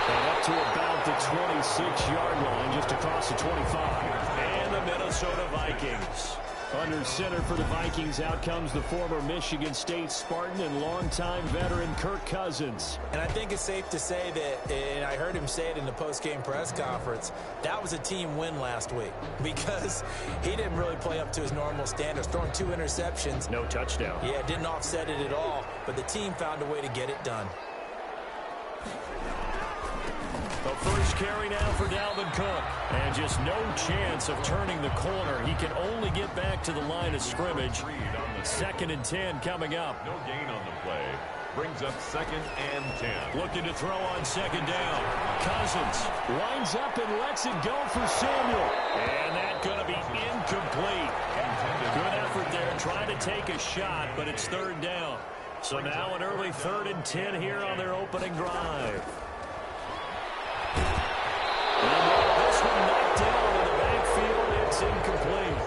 and up to about the 26-yard line, just across the 25, and the Minnesota Vikings. Under center for the Vikings, out comes the former Michigan State Spartan and longtime veteran Kirk Cousins. And I think it's safe to say that, and I heard him say it in the post-game press conference, that was a team win last week because he didn't really play up to his normal standards, throwing 2 interceptions. No touchdown. Yeah, didn't offset it at all, but the team found a way to get it done. The first carry now for Dalvin Cook. And just no chance of turning the corner. He can only get back to the line of scrimmage. 2nd and 10 coming up. No gain on the play. Brings up 2nd and 10. Looking to throw on 2nd down. Cousins winds up and lets it go for Samuel. And that's going to be incomplete. Good effort there trying to take a shot, but it's 3rd down. So now an early 3rd and 10 here on their opening drive. This one knocked down in the backfield. It's incomplete.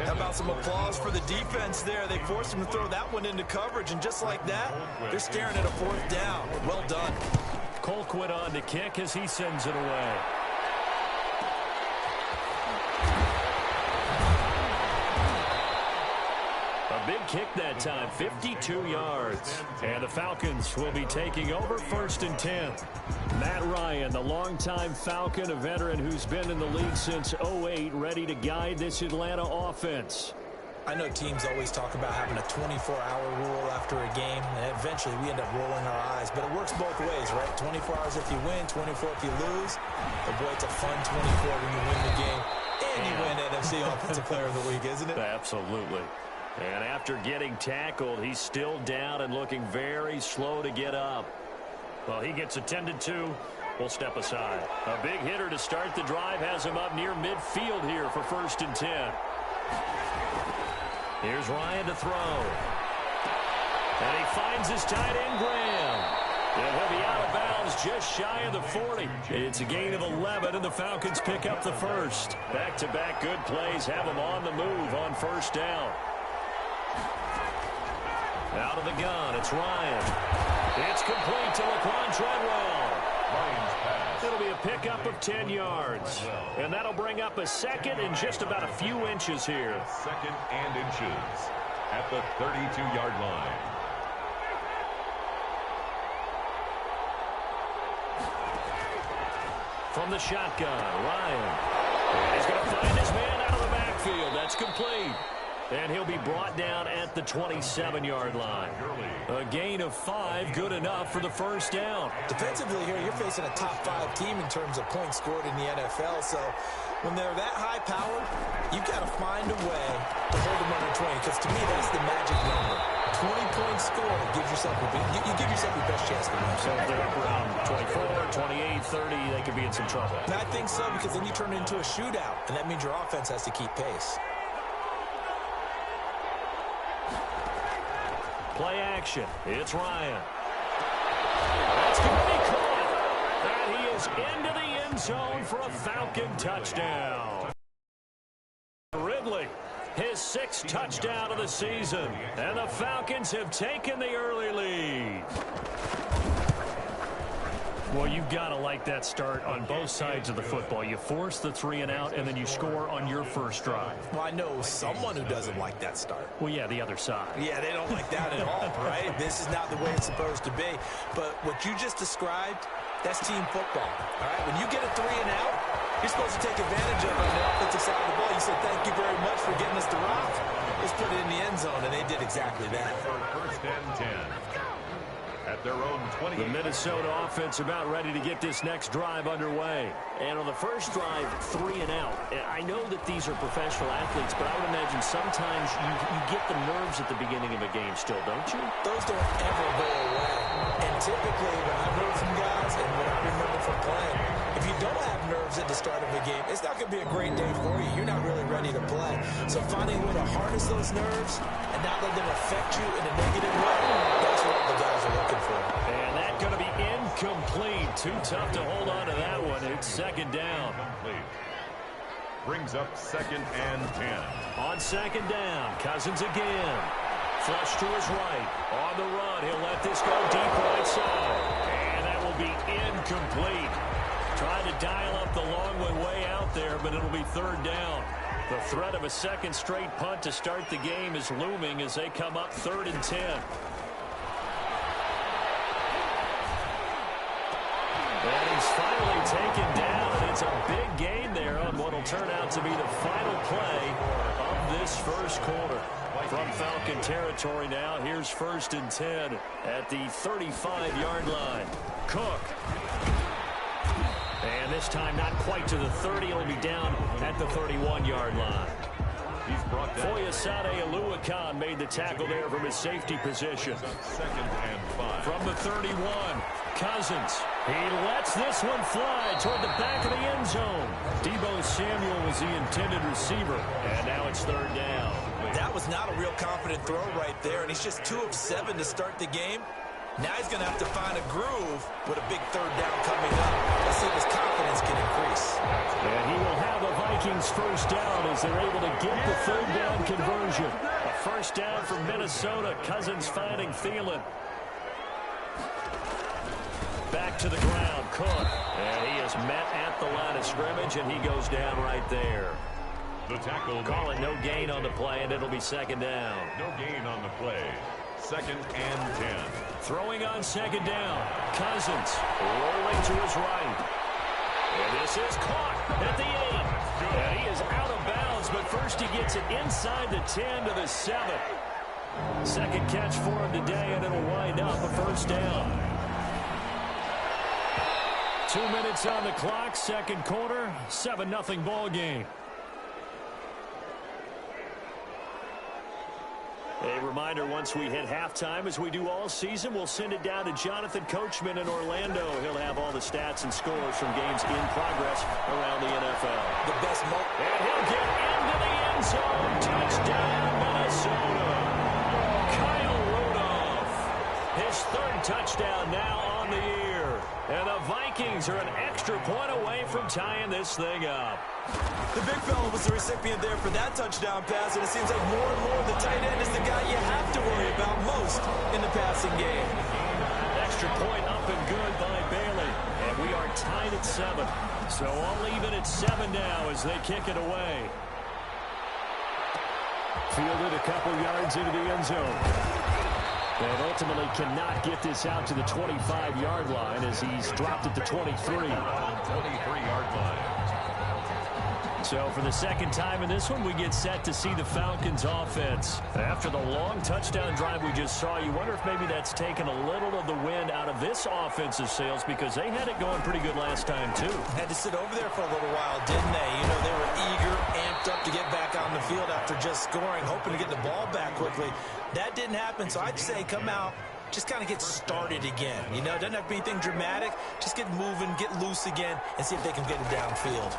How about some applause for the defense there? They forced him to throw that one into coverage, and just like that, they're staring at a 4th down. Well done. Colquitt on to kick as he sends it away. A big kick that time, 52 yards. And the Falcons will be taking over 1st and 10. Matt Ryan, the longtime Falcon, a veteran who's been in the league since 2008, ready to guide this Atlanta offense. I know teams always talk about having a 24-hour rule after a game, and eventually we end up rolling our eyes. But it works both ways, right? 24 hours if you win, 24 if you lose. But boy, it's a fun 24 when you win the game. And you win NFC Offensive Player of the Week, isn't it? Absolutely. And after getting tackled, he's still down and looking very slow to get up. Well, he gets attended to. We'll step aside. A big hitter to start the drive has him up near midfield here for 1st and 10. Here's Ryan to throw. And he finds his tight end, Graham. And he'll be out of bounds just shy of the 40. It's a gain of 11, and the Falcons pick up the first. Back-to-back good plays have them on the move on 1st down. Out of the gun, it's Ryan. It's complete to Laquan Treadwell. It'll be a pickup of 10 yards. And that'll bring up a 2nd and just about a few inches here. 2nd and inches at the 32-yard line. From the shotgun, Ryan. And he's going to find his man out of the backfield. That's complete. And he'll be brought down at the 27-yard line. A gain of 5, good enough for the 1st down. Defensively here, you're facing a top-5 team in terms of points scored in the NFL. So when they're that high power, you've got to find a way to hold them under 20. Because to me, that's the magic number. 20 points scored gives yourself you give yourself your best chance to win. So if they're up around 24, 28, 30, they could be in some trouble. And I think so, because then you turn it into a shootout, and that means your offense has to keep pace. Play action. It's Ryan. That's going to be caught. And he is into the end zone for a Falcon touchdown. Ridley, his 6th touchdown of the season. And the Falcons have taken the early lead. Well, you've got to like that start on both sides of the football. You force the 3 and out, and then you score on your first drive. Well, I know someone who doesn't like that start. Well, yeah, the other side. Yeah, they don't like that at all, right? This is not the way it's supposed to be. But what you just described, that's team football, all right? When you get a 3 and out, you're supposed to take advantage of it on the offensive side of the ball. You say, thank you very much for getting us the rock. Let's put it in the end zone, and they did exactly that. For 1st and 10. At their own 20. The Minnesota offense about ready to get this next drive underway. And on the first drive, 3 and out. I know that these are professional athletes, but I would imagine sometimes you get the nerves at the beginning of a game still, don't you? Those don't ever go away. And typically, when I've heard from guys and when I remember from playing, if you don't have nerves at the start of a game, it's not going to be a great day for you. You're not really ready to play. So finding a way to harness those nerves and not let them affect you in a negative way, that's what the guys are looking for. And that's going to be incomplete. Too tough to hold on to that one. It's 2nd down. Brings up 2nd and 10. On 2nd down, Cousins again. Flush to his right. On the run, he'll let this go deep right side. And that will be incomplete. Trying to dial up the long way out there, but it'll be 3rd down. The threat of a 2nd straight punt to start the game is looming as they come up 3rd and 10. And he's finally taken down, and it's a big gain there on what will turn out to be the final play of this first quarter. From Falcon territory now, here's 1st and 10 at the 35-yard line. Cook. And this time not quite to the 30. He'll be down at the 31-yard line. He's brought down. Foyesade Oluwakan made the tackle there from his safety position. 2nd and 5. From the 31, Cousins. He lets this one fly toward the back of the end zone. Deebo Samuel was the intended receiver, and now it's third down. That was not a real confident throw right there, and he's just 2 of 7 to start the game. Now he's going to have to find a groove with a big third down coming up. Let's see if his confidence can increase. And he will have the Vikings first down as they're able to get the third down conversion. A first down for Minnesota. Cousins finding Thielen. Back to the ground, Cook. And he is met at the line of scrimmage, and he goes down right there. The tackle. Call it no gain on the play, and it'll be second down. No gain on the play. 2nd and 10. Throwing on second down. Cousins rolling to his right. And this is caught at the 8. And he is out of bounds, but first he gets it inside the 10 to the 7. Second catch for him today, and it'll wind up a first down. 2 minutes on the clock, second quarter, 7-0 ball game. A reminder, once we hit halftime, as we do all season, we'll send it down to Jonathan Coachman in Orlando. He'll have all the stats and scores from games in progress around the NFL. The best moment. And he'll get into the end zone. Touchdown, Minnesota. Kyle Rudolph. His third touchdown now on the year. And the Vikings are an extra point away from tying this thing up. The big fella was the recipient there for that touchdown pass, and it seems like more and more the tight end is the guy you have to worry about most in the passing game. Extra point up and good by Bailey. And we are tied at 7. So I'll leave it at 7 now as they kick it away. Fielded a couple yards into the end zone. And ultimately cannot get this out to the 25-yard line as he's dropped at the 23. 23-yard line. So for the second time in this one, we get set to see the Falcons offense. After the long touchdown drive we just saw, you wonder if maybe that's taken a little of the wind out of this offensive sails, because they had it going pretty good last time too. Had to sit over there for a little while, didn't they? You know, they were eager, amped up to get back on the field after just scoring, hoping to get the ball back quickly. That didn't happen, so I'd say come out, just kind of get started again. You know, doesn't have to be anything dramatic. Just get moving, get loose again, and see if they can get it downfield.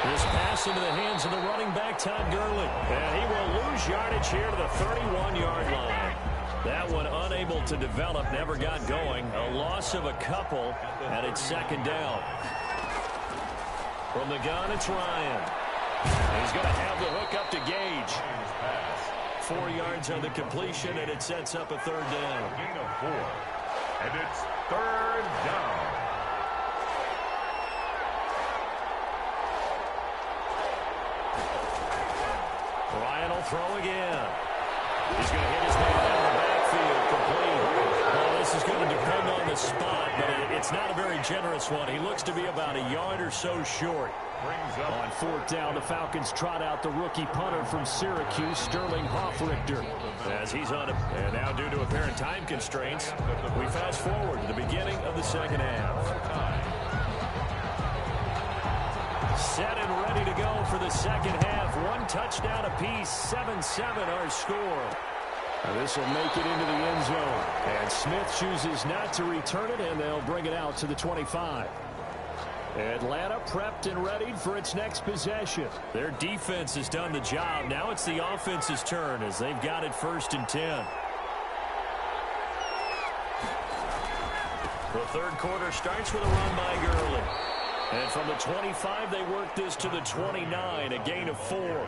This pass into the hands of the running back, Todd Gurley. And he will lose yardage here to the 31-yard line. That one unable to develop, never got going. A loss of a couple, and it's second down. From the gun, it's Ryan. He's going to have the hook up to Gage. 4 yards on the completion, and it sets up a third down. Gain of 4. And it's third down. Ryan will throw again. He's going to hit his man down the backfield complete. Well, this is going to depend on the spot, but it's not a very generous one. He looks to be about a yard or so short. On fourth down, the Falcons trot out the rookie punter from Syracuse, Sterling Hoffrichter, as he's on it. And now, due to apparent time constraints, we fast forward to the beginning of the second half. Set and ready to go for the second half. 1 touchdown apiece, 7-7 our score. This will make it into the end zone. And Smith chooses not to return it, and they'll bring it out to the 25. Atlanta prepped and readied for its next possession. Their defense has done the job. Now it's the offense's turn as they've got it 1st and 10. The third quarter starts with a run by Gurley. And from the 25, they work this to the 29, a gain of 4.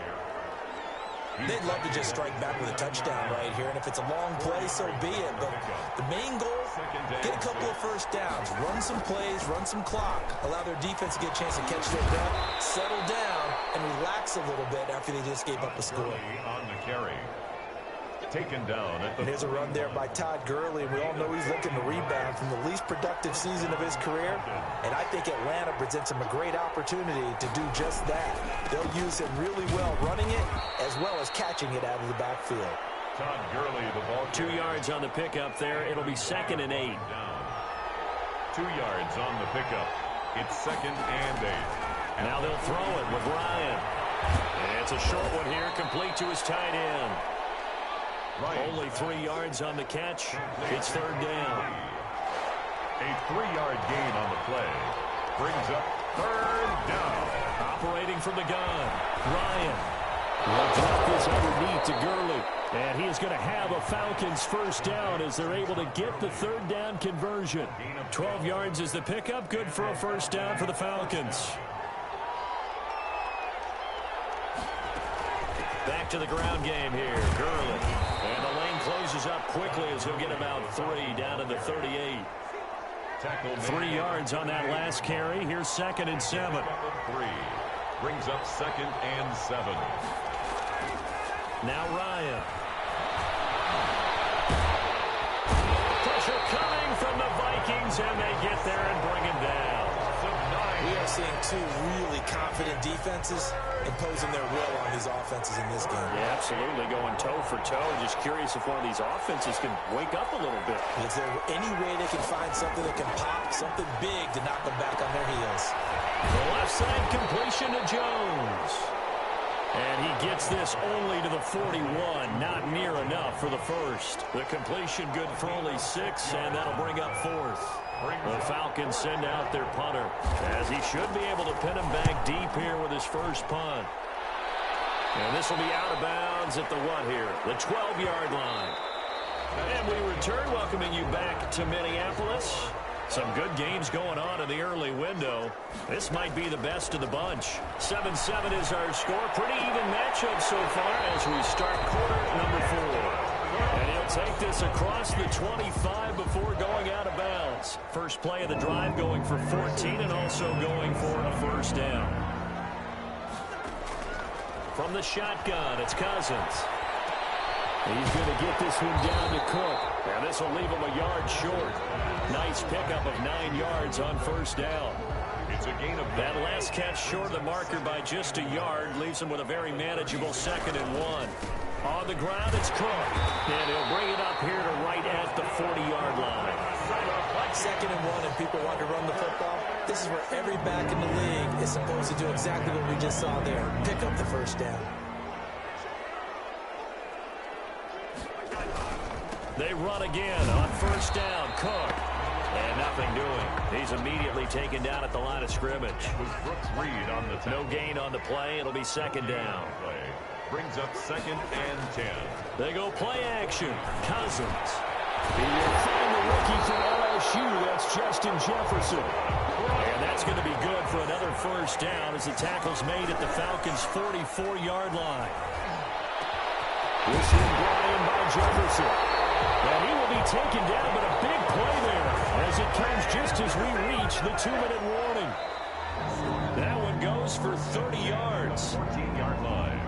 They'd love to just strike back with a touchdown right here, and if it's a long play, so be it. But the main goal, get a couple of first downs, run some plays, run some clock, allow their defense to get a chance to catch their breath, settle down, and relax a little bit after they just gave up a score. On the carry. Taken down at the... And here's a run there by Todd Gurley, and we all know he's looking to rebound from the least productive season of his career. And I think Atlanta presents him a great opportunity to do just that. They'll use him really well running it as well as catching it out of the backfield. Todd Gurley, the ball. 2 yards on the pickup there. It'll be 2nd and 8. 2 yards on the pickup. It's 2nd and 8. Now they'll throw it with Ryan. And it's a short one here, complete to his tight end. Only 3 yards on the catch. It's third down. A 3-yard gain on the play brings up third down. Operating from the gun, Ryan. Looks up this underneath to Gurley. And he is going to have a Falcons first down as they're able to get the third down conversion. 12 yards is the pickup. Good for a first down for the Falcons. Back to the ground game here. Gurley. And the lane closes up quickly as he'll get about 3 down to the 38. 3 yards on that last carry. Here's 2nd and 7. 3 brings up 2nd and 7. Now Ryan. Pressure coming from the Vikings, and they get there and bring him down. We are seeing 2 really confident defenses imposing their will on these offenses in this game. Yeah, absolutely, going toe for toe. Just curious if one of these offenses can wake up a little bit. Is there any way they can find something that can pop, something big to knock them back on their heels? The left side completion to Jones. And he gets this only to the 41. Not near enough for the first. The completion good for only 6, and that'll bring up 4th. The Falcons send out their punter, as he should be able to pin him back deep here with his first punt. And this will be out of bounds at the what here? The 12-yard line. And we return, welcoming you back to Minneapolis. Some good games going on in the early window. This might be the best of the bunch. 7-7 is our score. Pretty even matchup so far as we start quarter number 4. And he'll take this across the 25 before going out of bounds. First play of the drive going for 14 and also going for a first down. From the shotgun, it's Cousins. He's going to get this one down to Cook. And this will leave him a yard short. Nice pickup of 9 yards on first down. It's a gain of that last catch short of the marker by just a yard. Leaves him with a very manageable 2nd and 1. On the ground, it's Cook. And he'll bring it up here to right at the 40-yard line. 2nd and 1 and people want to run the football. This is where every back in the league is supposed to do exactly what we just saw there. Pick up the first down. They run again on first down. Cook. And nothing doing. He's immediately taken down at the line of scrimmage. Was Brooks Reed on the no gain on the play. It'll be 2nd down. Brings up 2nd and 10. They go play action. Cousins. He will find the rookie from LSU. That's Justin Jefferson. And that's going to be good for another first down as the tackle's made at the Falcons' 44-yard line. This one brought in by Jefferson. And he will be taken down, but a big play there as it comes just as we reach the 2-minute warning. That one goes for 30 yards. 14-yard line.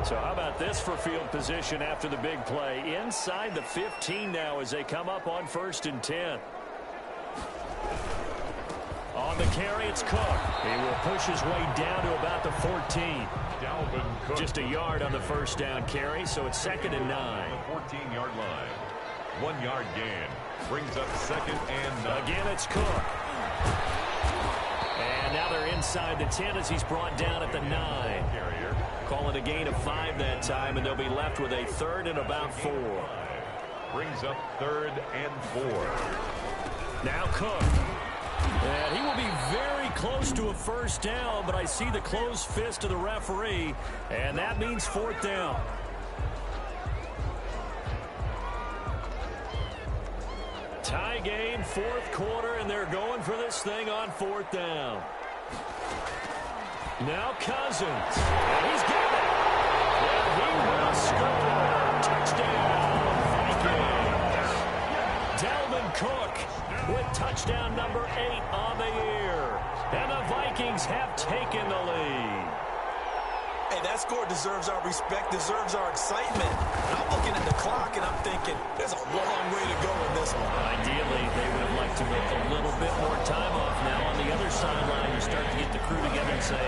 So how about this for field position after the big play? Inside the 15 now as they come up on 1st and 10. On the carry, it's Cook. He will push his way down to about the 14. Dalvin Cook. Just a yard on the first down carry, so it's 2nd and 9. The 14-yard line. 1-yard gain. Brings up 2nd and 9. Again, it's Cook. And now they're inside the 10 as he's brought down at the 9. Call it a gain of 5 that time, and they'll be left with a 3rd and about 4. Brings up 3rd and 4. Now Cook. And he will be very close to a first down, but I see the closed fist of the referee, and that means 4th down. Tie game, 4th quarter, and they're going for this thing on 4th down. Now Cousins. And he's got it. And he will score. Touchdown, Vikings. Dalvin Cook with touchdown number 8 on the year. And the Vikings have taken the lead. Hey, that score deserves our respect, deserves our excitement. And I'm looking at the clock, and I'm thinking, there's a long way to go in this one. Ideally, they would have liked to make a little bit more time off now. On the other sideline, you start to get the crew together and say,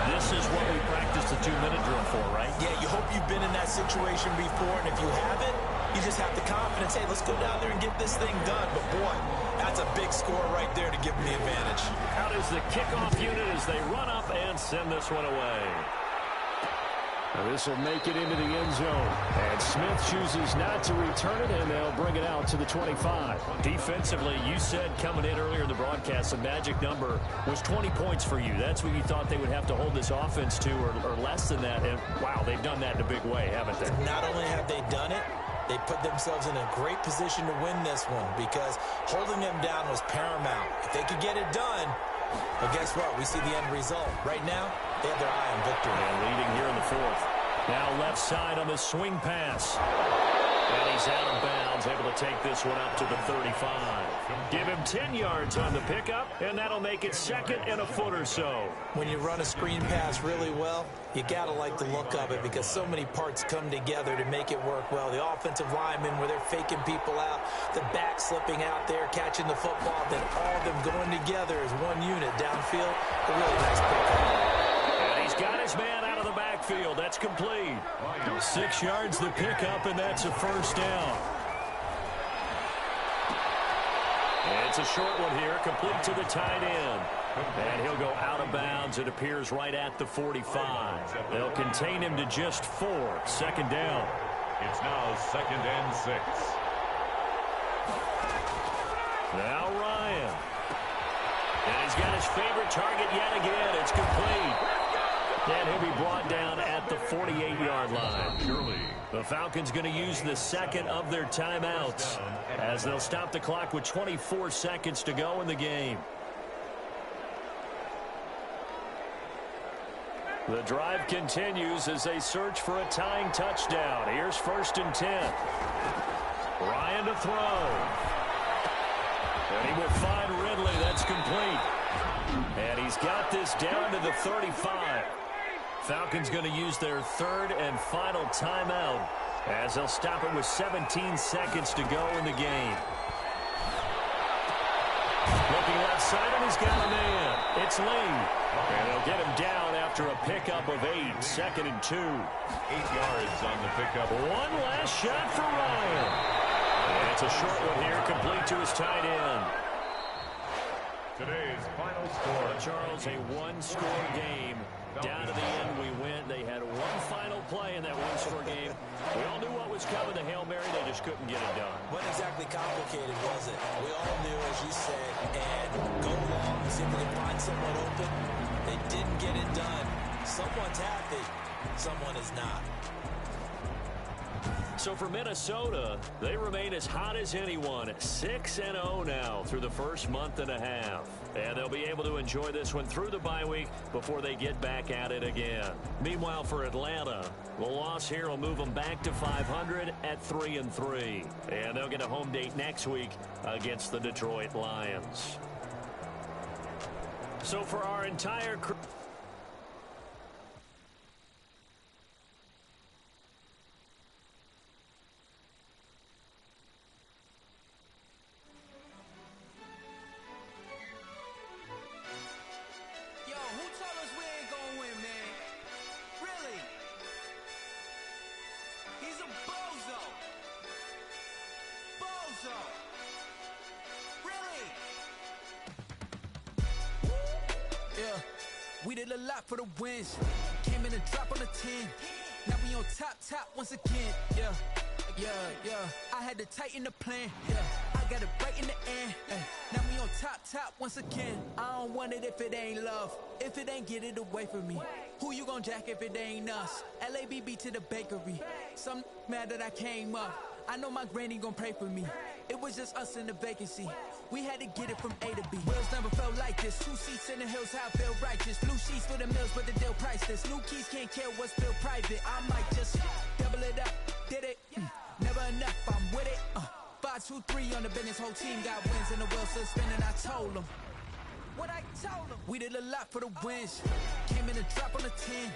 this is what we practiced the 2-minute drill for, right? Yeah, you hope you've been in that situation before, and if you haven't, you just have the confidence, hey, let's go down there and get this thing done. But, boy, that's a big score right there to give them the advantage. Out is the kickoff unit as they run up and send this one away. Now this will make it into the end zone. And Smith chooses not to return it, and they'll bring it out to the 25. Defensively, you said coming in earlier in the broadcast, the magic number was 20 points for you. That's what you thought they would have to hold this offense to, or less than that. And, wow, they've done that in a big way, haven't they? Not only have they done it, they put themselves in a great position to win this one because holding them down was paramount. If they could get it done, well, guess what? We see the end result. Right now, they have their eye on victory. And leading here in the fourth. Now left side on the swing pass. And he's out of bounds, able to take this one up to the 35. Give him 10 yards on the pickup, and that'll make it second and a foot or so. When you run a screen pass really well, you got to like the look of it because so many parts come together to make it work well. The offensive linemen, where they're faking people out, the back slipping out there, catching the football, then all of them going together as one unit downfield. A really nice pickup. And he's got his man out of the backfield. That's complete. 6 yards the pickup, and that's a first down. It's a short one here, complete to the tight end. And he'll go out of bounds. It appears right at the 45. They'll contain him to just 4. Second down. It's now 2nd and 6. Now Ryan. And he's got his favorite target yet again. It's complete. And he'll be brought down at the 48-yard line. Surely. The Falcons going to use the second of their timeouts as they'll stop the clock with 24 seconds to go in the game. The drive continues as they search for a tying touchdown. Here's 1st and 10. Ryan to throw. And he will find Ridley. That's complete. And he's got this down to the 35. Falcons going to use their 3rd and final timeout as they'll stop it with 17 seconds to go in the game. Looking left side, and he's got a man. It's Lee. And they'll get him down after a pickup of 8. 2nd and 2. 8 yards on the pickup. One last shot for Ryan. And it's a short one here, complete to his tight end. Today's final score. Charles, a one-score game. Down to the end, we went. They had one final play in that one-score game. We all knew what was coming. The Hail Mary, they just couldn't get it done. Wasn't exactly complicated, was it? We all knew, as you said, and go long and see if we can find someone open. They didn't get it done. Someone's happy. Someone is not. So for Minnesota, they remain as hot as anyone. 6-0 now through the first month and a half. And they'll be able to enjoy this one through the bye week before they get back at it again. Meanwhile, for Atlanta, the loss here will move them back to 500 at 3-3. And they'll get a home date next week against the Detroit Lions. So for our entire crew... We did a lot for the wins. Came in and drop on the 10. Now we on top once again. Yeah. I had to tighten the plan. Yeah. I got it right in the end. Now we on top once again. I don't want it if it ain't love. If it ain't, get it away from me. Who you gon' jack if it ain't us? LABB to the bakery. Some mad that I came up. I know my granny gon' pray for me. It was just us in the vacancy. We had to get it from A to B. Wheels never felt like this. 2 seats in the hills, how I feel righteous. Blue sheets for the mills, but the deal priceless. New keys can't care what's still private. I might just double it up. Did it? Never enough, I'm with it. 5, 2, 3 on the business. Whole team got wins and the wheels still spinning. I told them what I told them. We did a lot for the wins. Came in and drop on the 10.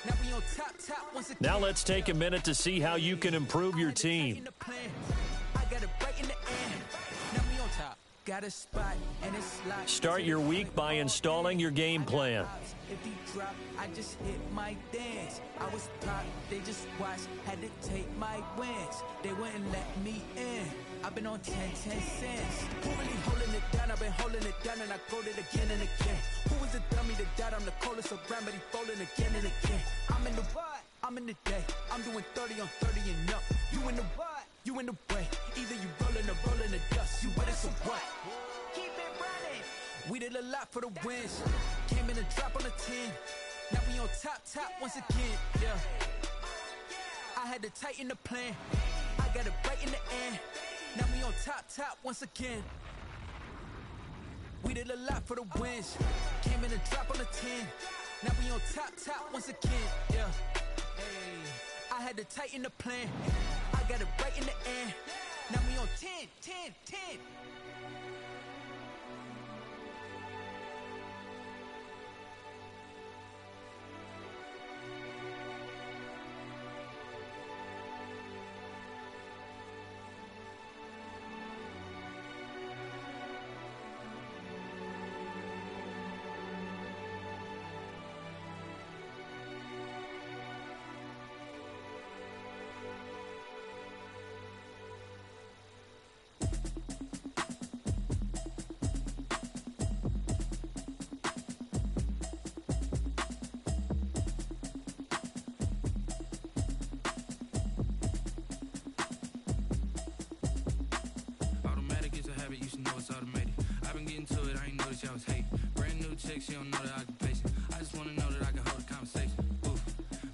Now we on top once again. Now let's take a minute to see how you can improve your team. I got it right in the end. Now we on top. Got a spot and it's locked. Start your week by installing your game plan. If he drop, I just hit my dance. I was top, they just watched, had to take my wins. They wouldn't let me in. I've been on 10 cents. Who really holding it down? I've been holding it down and I go it again and again. Who was the dummy that died? I'm the coldest around, but he falling again and again. I'm in the what? I'm in the day. I'm doing 30 on 30 and up. You in the what? You in the way. Either you rolling or rolling the dust. You with us or what? Keep it running. We did a lot for the wins. Came in and drop on the 10. Now we on top once again. Yeah. I had to tighten the plan. I got it right in the end. Now we on top once again. We did a lot for the wins. Came in and drop on the 10. Now we on top once again. Yeah. Hey. I had to tighten the plan. I got it right in the end. Now we on 10. You should know it's automated. I've been getting to it, I ain't noticed y'all was hate. Brand new chick, she don't know the occupation. I just wanna know that I can hold a conversation. Oof,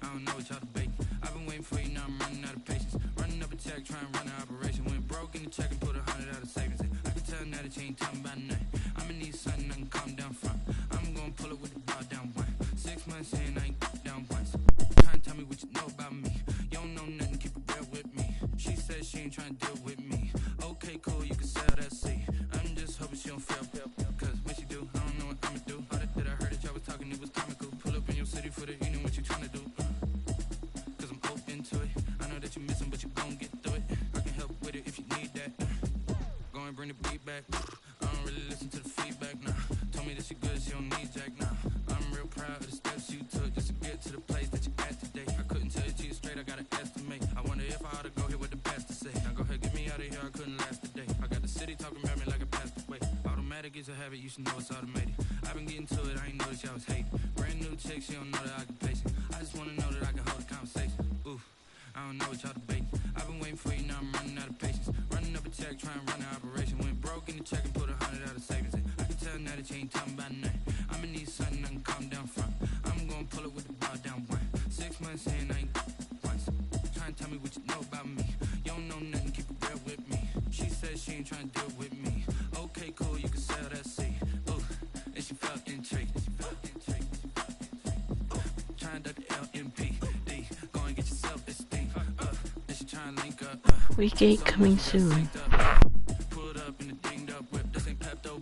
I don't know what y'all debating. I've been waiting for you, now I'm running out of patience. Running up a check, trying to run an operation. Went broke in the check and put 100 out of savings. I can tell now that you ain't talking about nothing. I'ma need something I can calm down from. I'm gonna pull it with the bar down one. 6 months in, I ain't down once. Trying to tell me what you know about me. You don't know nothing, keep it real with me. She said she ain't trying to deal with me. Okay, cool, you can sell that seat. I'm just hoping she don't fail, cause when she do, I don't know what I'ma do. All that I heard that y'all was talking, it was comical. Pull up in your city for the evening, what you tryna do? Cause I'm open to it. I know that you missing, but you gon' get through it. I can help with it if you need that. Go and bring the beat back. I don't really listen to the feedback, nah. Told me that she good, she don't need Jack, nah. I'm real proud of the steps you took just to get to the place that you at today. I couldn't tell you to you straight, I gotta estimate. I wonder if I ought to go here with the best to say. Now go ahead, get me out of here, I couldn't last today. I got the city talking about me like a passed away. Automatic is a habit, you should know it's automated. I've been getting to it, I ain't noticed y'all was hate. Brand new chick, she don't know the occupation. I just wanna know that I can hold a conversation. Oof, I don't know what y'all debating. I've been waiting for you, now I'm running out of patience. Running up a check, trying to run an operation. Went broke in the check and put 100 out of savings. I can tell now that you ain't talking about nothing. I'ma need something I can calm down from. I'm gonna pull it with the bar down one. 6 months in, I ain't once. Trying to tell me what you know about me. You don't know nothing, keep it real with me. She said she ain't trying to deal with me. Okay, cool, you can sell that seat. Ooh, and she felt intrigued. Trying to duck the LMPD. Go and get your self-esteem. And she trying to link up. Week 8 coming soon. Pulled up in the dinged up whip. This ain't Pepto.